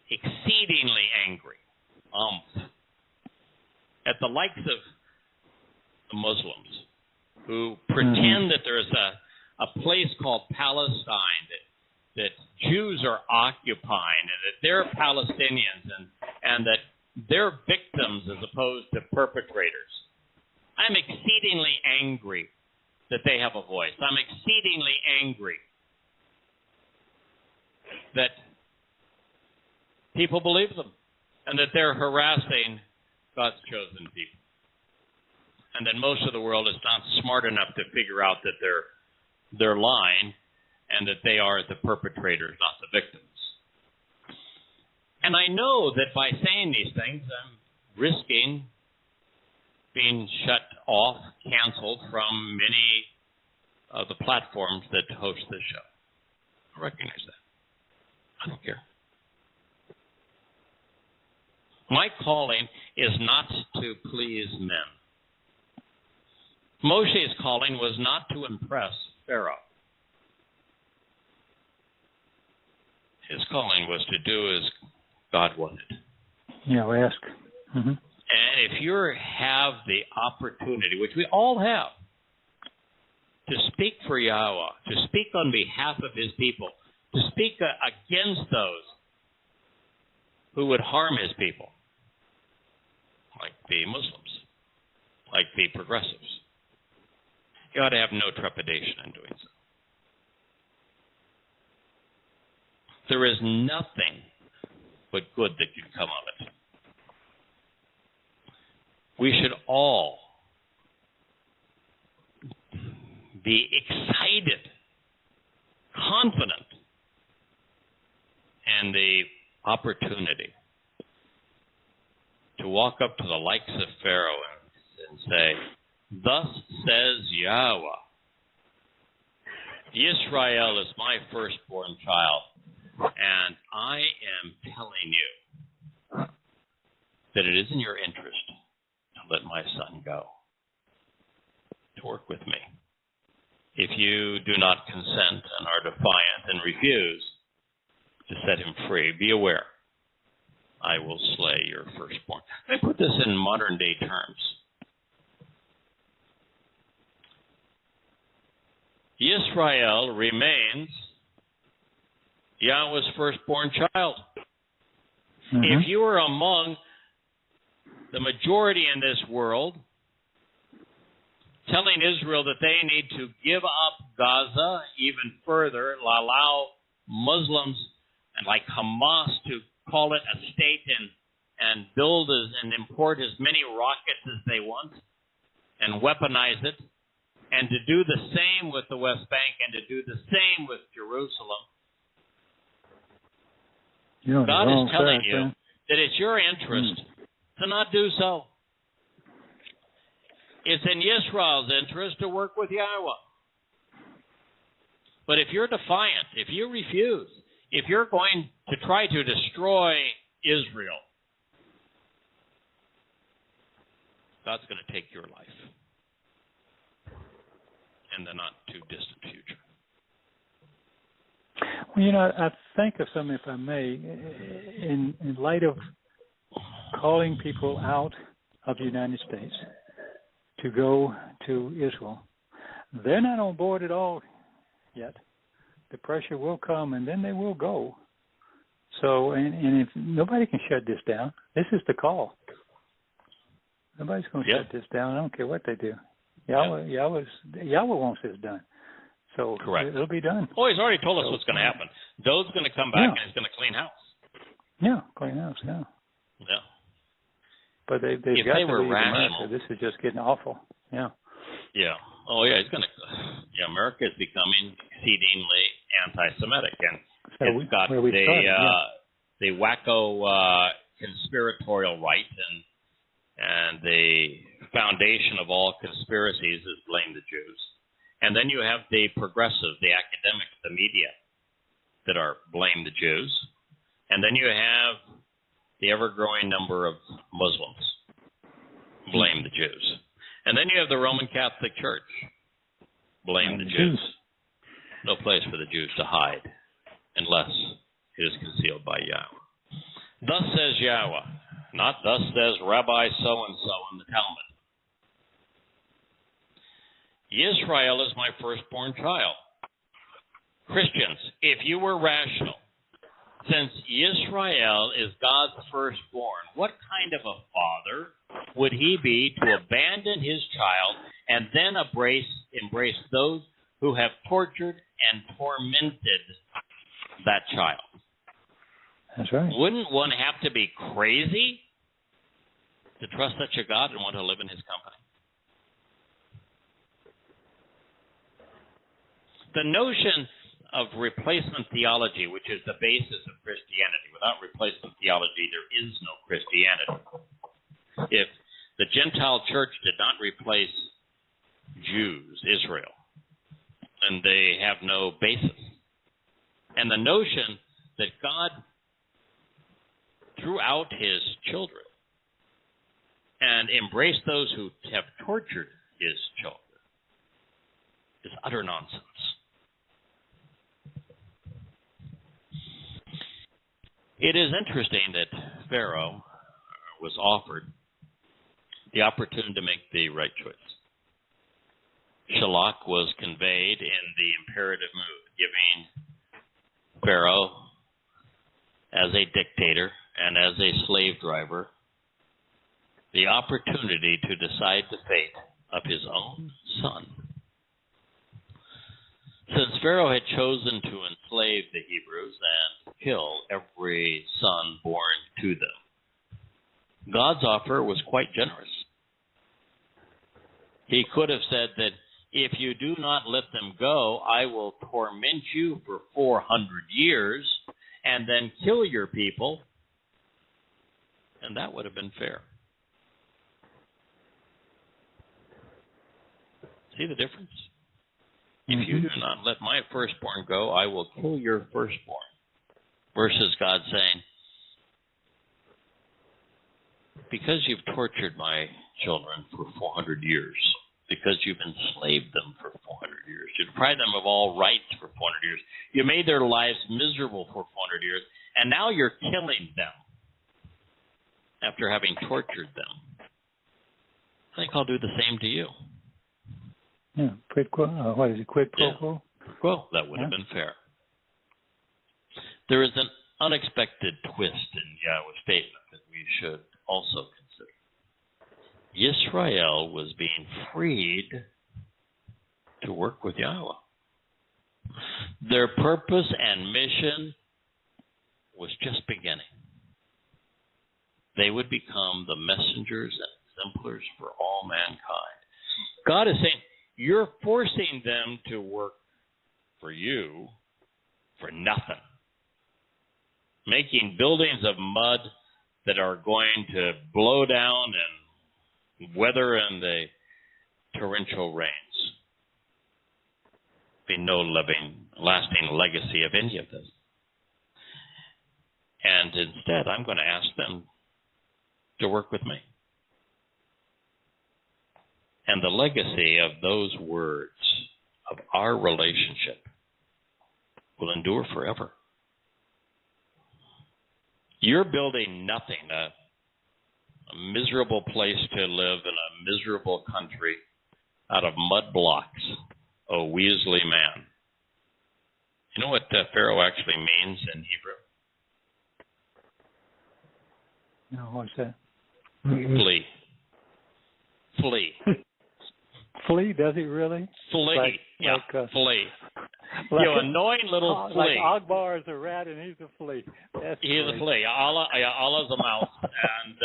exceedingly angry at the likes of the Muslims who pretend that there's a place called Palestine that Jews are occupying and that they're Palestinians and that they're victims as opposed to perpetrators. I'm exceedingly angry that they have a voice. I'm exceedingly angry that people believe them and that they're harassing God's chosen people. And that most of the world is not smart enough to figure out that they're lying and that they are the perpetrators, not the victims. And I know that by saying these things, I'm risking being shut off, canceled from many of the platforms that host this show. I recognize that. I don't care. My calling is not to please men. Moshe's calling was not to impress Pharaoh. His calling was to do as God wanted. Yeah, we ask. Mm-hmm. And if you have the opportunity, which we all have, to speak for Yahowah, to speak on behalf of his people, to speak against those who would harm his people, like the Muslims, like the progressives, you ought to have no trepidation in doing so. There is nothing but good that can come of it. We should all be excited, confident in the opportunity to walk up to the likes of Pharaoh and say, "Thus says Yahweh, Israel is my firstborn child, and I am telling you that it is in your interest to let my son go, to work with me. If you do not consent and are defiant and refuse to set him free, be aware, I will slay your firstborn." I put this in modern day terms. Israel remains Yahweh's firstborn child. Mm-hmm. If you are among the majority in this world telling Israel that they need to give up Gaza even further, allow Muslims and like Hamas to call it a state and build and import as many rockets as they want and weaponize it, and to do the same with the West Bank and to do the same with Jerusalem, God is telling you that it's your interest to not do so. It's in Yisrael's interest to work with Yahowah. But if you're defiant, if you refuse, if you're going to try to destroy Israel, God's going to take your life in the not too distant future. Well, I think of something, if I may, in light of calling people out of the United States to go to Israel. They're not on board at all yet. The pressure will come, and then they will go. So, and if nobody can shut this down, this is the call. Nobody's going to shut this down. I don't care what they do. Yahweh wants this done. So correct. It'll be done. Oh, he's already told us what's going to happen. Doe's going to come back and he's going to clean house. Yeah, clean house, yeah. But they've if got they to were leave rational, America. This is just getting awful. Yeah. Yeah. Oh, yeah. It's going to. Yeah, America is becoming exceedingly anti-Semitic, and it's got the wacko conspiratorial right, and the foundation of all conspiracies is blame the Jews. And then you have the progressives, the academics, the media that are blame the Jews. And then you have the ever-growing number of Muslims blame the Jews. And then you have the Roman Catholic Church blame the Jews. No place for the Jews to hide unless it is concealed by Yahweh. Thus says Yahweh, not thus says Rabbi so-and-so in the Talmud. Israel is my firstborn child. Christians, if you were rational, since Israel is God's firstborn, what kind of a father would he be to abandon his child and then embrace those who have tortured and tormented that child? That's right. Wouldn't one have to be crazy to trust such a God and want to live in his company? The notion of replacement theology, which is the basis of Christianity. Without replacement theology, there is no Christianity. If the Gentile church did not replace Jews, Israel, then they have no basis. And the notion that God threw out his children and embraced those who have tortured his children is utter nonsense. It is interesting that Pharaoh was offered the opportunity to make the right choice. Shalak was conveyed in the imperative mood, giving Pharaoh, as a dictator and as a slave driver, the opportunity to decide the fate of his own son. Since Pharaoh had chosen to enslave the Hebrews and kill every son born to them, God's offer was quite generous. He could have said that if you do not let them go, I will torment you for 400 years and then kill your people, and that would have been fair. See the difference? If you do not let my firstborn go, I will kill your firstborn. Versus God saying, because you've tortured my children for 400 years, because you've enslaved them for 400 years, you deprived them of all rights for 400 years, you made their lives miserable for 400 years, and now you're killing them after having tortured them. I think I'll do the same to you. Yeah, quid pro quo? Well, that would have been fair. There is an unexpected twist in Yahweh's statement that we should also consider. Israel was being freed to work with Yahweh. Their purpose and mission was just beginning. They would become the messengers and exemplars for all mankind. God is saying, you're forcing them to work for you for nothing. Making buildings of mud that are going to blow down and weather and the torrential rains. Be no lasting legacy of any of this. And instead, I'm going to ask them to work with me. And the legacy of those words, of our relationship, will endure forever. You're building nothing, a miserable place to live in a miserable country out of mud blocks, oh Weasley man. You know what Pharaoh actually means in Hebrew? No, what's that? Flee. Flee. Flee? Does he really? Flee. Flee. Like, you annoying little flea. Like Akbar is a rat and he's a flea. He's a flea. Allah's a mouse. And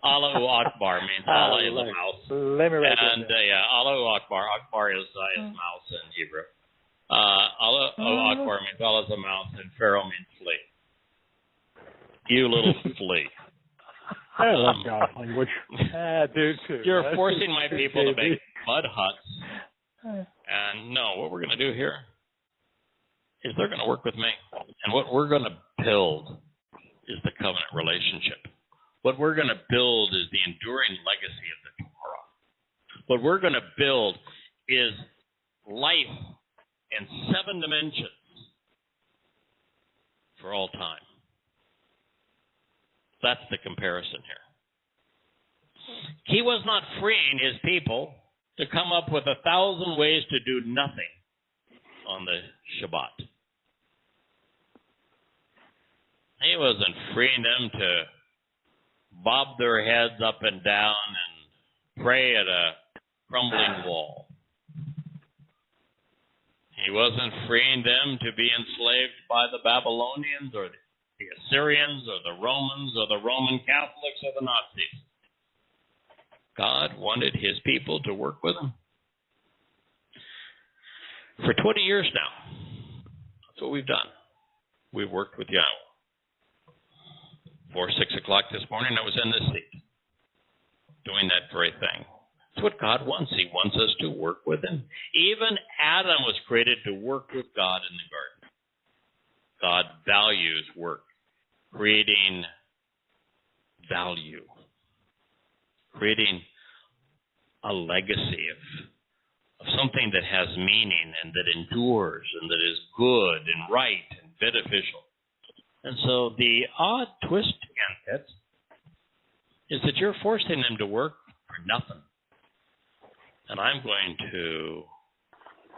Allahu Akbar means Allah is a mouse. Let me write that down. Allahu Akbar. Akbar is mouse in Hebrew. Allahu Akbar means Allah is a mouse, and Pharaoh means flea. You little flea. I love God's language. I do too. You're forcing my people to make mud huts. And no, what we're going to do here is they're going to work with me. And what we're going to build is the covenant relationship. What we're going to build is the enduring legacy of the Torah. What we're going to build is life in 7 dimensions for all time. That's the comparison here. He was not freeing his people to come up with 1,000 ways to do nothing on the Shabbat. He wasn't freeing them to bob their heads up and down and pray at a crumbling wall. He wasn't freeing them to be enslaved by the Babylonians or the Assyrians or the Romans or the Roman Catholics or the Nazis. God wanted his people to work with him. For 20 years now, that's what we've done. We've worked with Yahowah. 6 o'clock this morning, I was in this seat, doing that very thing. It's what God wants. He wants us to work with him. Even Adam was created to work with God in the garden. God values work, creating value, creating a legacy of something that has meaning and that endures and that is good and right and beneficial. And so the odd twist in it is that you're forcing them to work for nothing. And I'm going to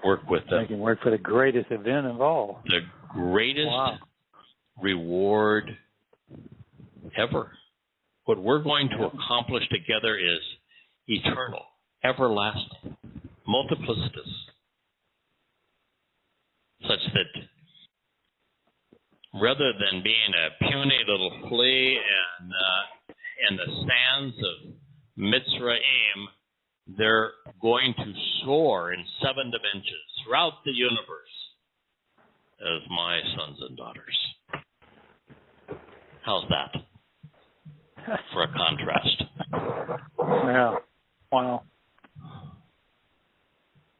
work with them. They can work for the greatest event of all. The greatest reward ever. What we're going to accomplish together is eternal, everlasting, multiplicitous, such that rather than being a puny little flea in the sands of Mitzrayim, they're going to soar in 7 dimensions throughout the universe as my sons and daughters. How's that for a contrast? Yeah. Wow.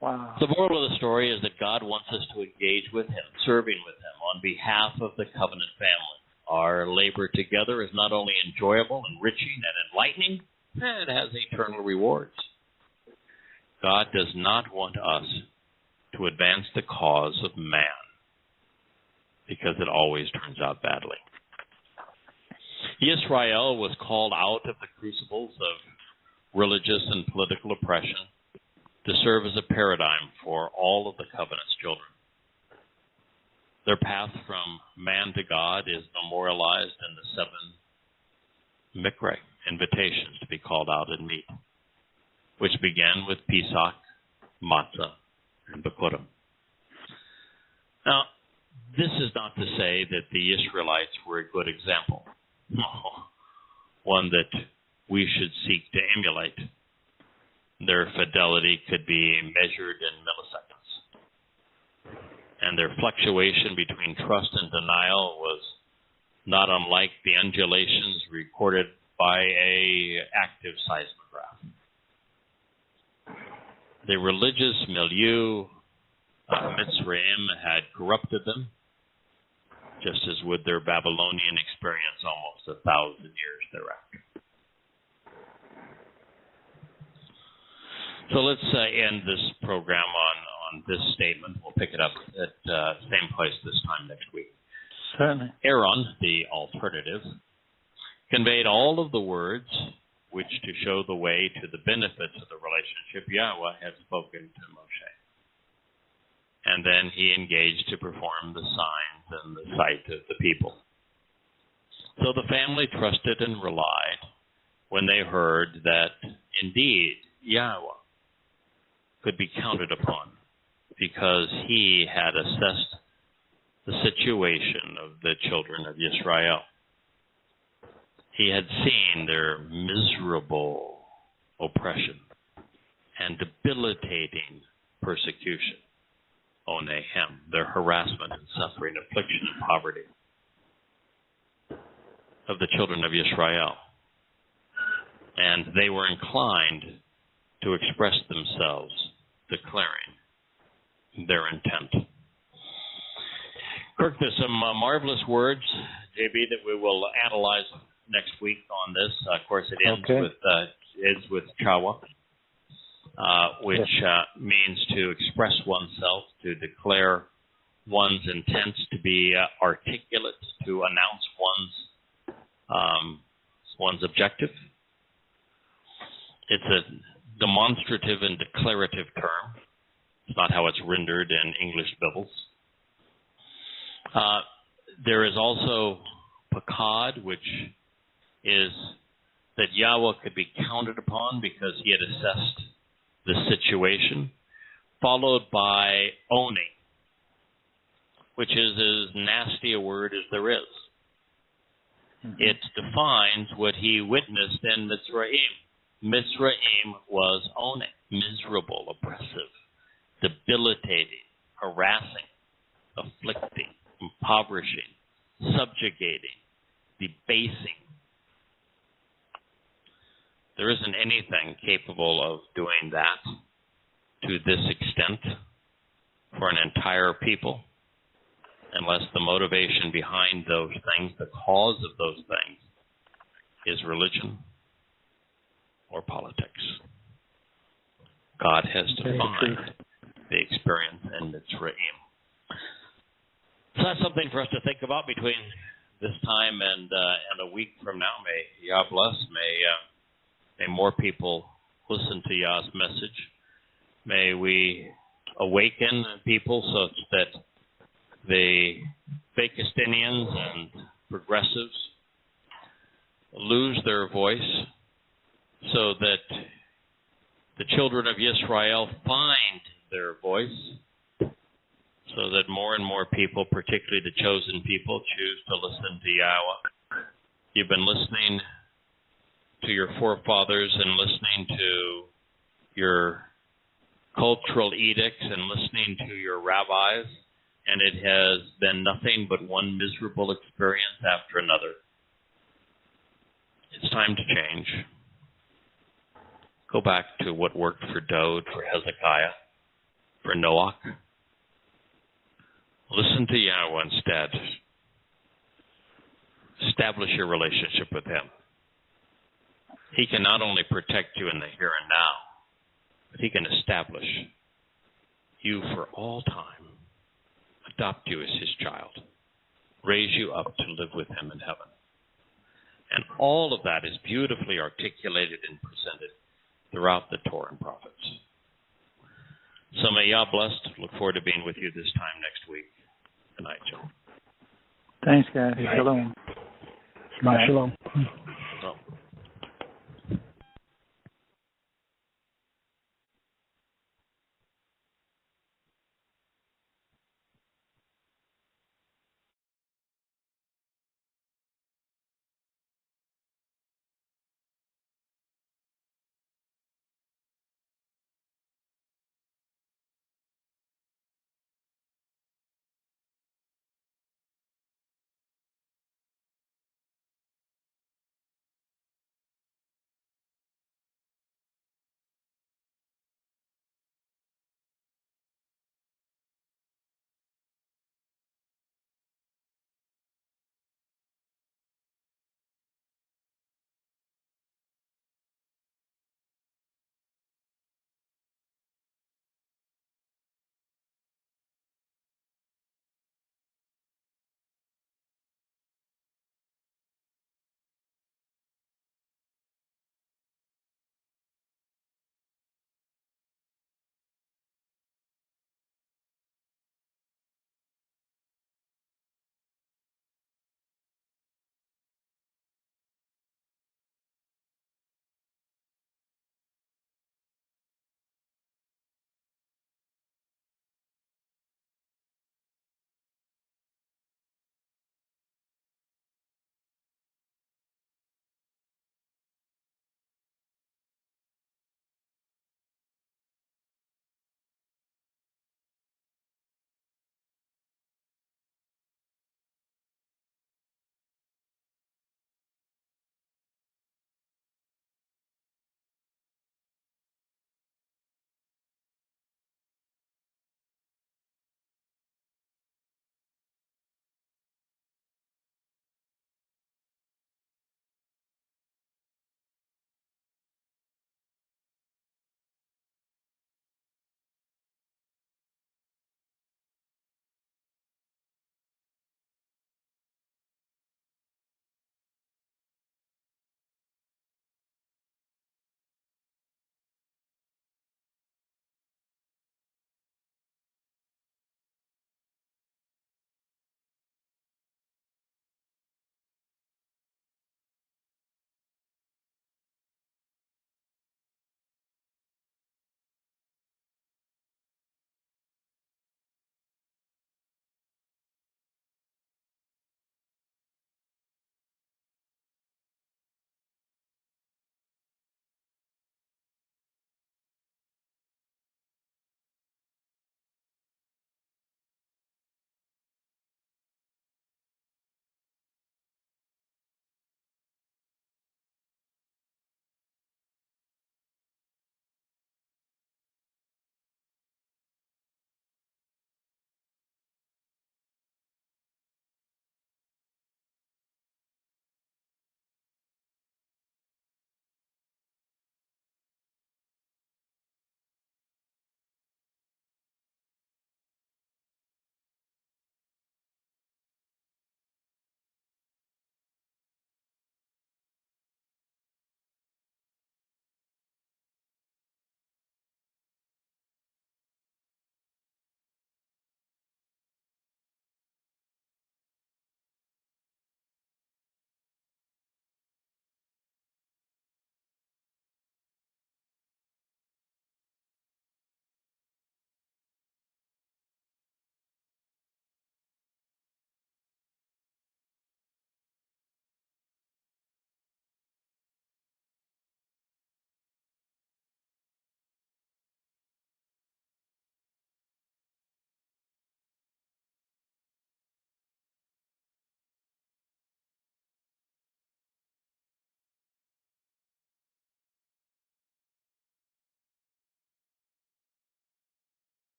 Wow. The moral of the story is that God wants us to engage with him, serving with him on behalf of the covenant family. Our labor together is not only enjoyable, enriching, and enlightening, it has eternal rewards. God does not want us to advance the cause of man because it always turns out badly. Israel was called out of the crucibles of religious and political oppression to serve as a paradigm for all of the covenant's children. Their path from man to God is memorialized in the 7 Mikra invitations to be called out and meet, which began with Pesach, Matzah, and Bikurim. Now, this is not to say that the Israelites were a good example. No, one that we should seek to emulate. Their fidelity could be measured in milliseconds. And their fluctuation between trust and denial was not unlike the undulations recorded by an active seismograph. The religious milieu of Mitzrayim had corrupted them, just as would their Babylonian experience almost 1,000 years thereafter. So let's end this program on this statement. We'll pick it up at the same place this time next week. Certainly. Aaron, the alternative, conveyed all of the words which, to show the way to the benefits of the relationship, Yahweh had spoken to Moshe. And then he engaged to perform the signs in the sight of the people. So the family trusted and relied when they heard that indeed Yahweh could be counted upon, because he had assessed the situation of the children of Israel. He had seen their miserable oppression and debilitating persecution, onehem, their harassment and suffering, affliction and poverty of the children of Israel. And they were inclined to express themselves, declaring their intent. Kirk, there's some marvelous words, JB, that we will analyze next week on this. Of course, it ends with Towrah, which means to express oneself, to declare one's intents, to be articulate, to announce one's objective. It's a demonstrative and declarative term. It's not how it's rendered in English Bibles. There is also pakad, which is that Yahweh could be counted upon because he had assessed the situation, followed by owning, which is as nasty a word as there is. Mm-hmm. It defines what he witnessed in Mitzrayim. Mitzrayim was owning, miserable, oppressive, debilitating, harassing, afflicting, impoverishing, subjugating, debasing. There isn't anything capable of doing that to this extent for an entire people, unless the motivation behind those things, the cause of those things, is religion or politics. God has defined the experience in Mitzrayim. So that's something for us to think about between this time and a week from now. May Yah bless. May more people listen to Yah's message. May we awaken people such that the Fakistinians and progressives lose their voice, so that the children of Israel find their voice, so that more and more people, particularly the chosen people, choose to listen to Yahweh. You've been listening to your forefathers and listening to your cultural edicts and listening to your rabbis, and it has been nothing but one miserable experience after another. It's time to change. Go back to what worked for Dode, for Hezekiah, for Noach. Listen to Yahweh instead. Establish your relationship with him. He can not only protect you in the here and now, but he can establish you for all time, adopt you as his child, raise you up to live with him in heaven. And all of that is beautifully articulated and presented throughout the Torah and prophets. So may Yah bless. Look forward to being with you this time next week. Good night, Joe. Thanks, guys. Shalom. Shalom.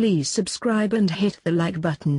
Please subscribe and hit the like button.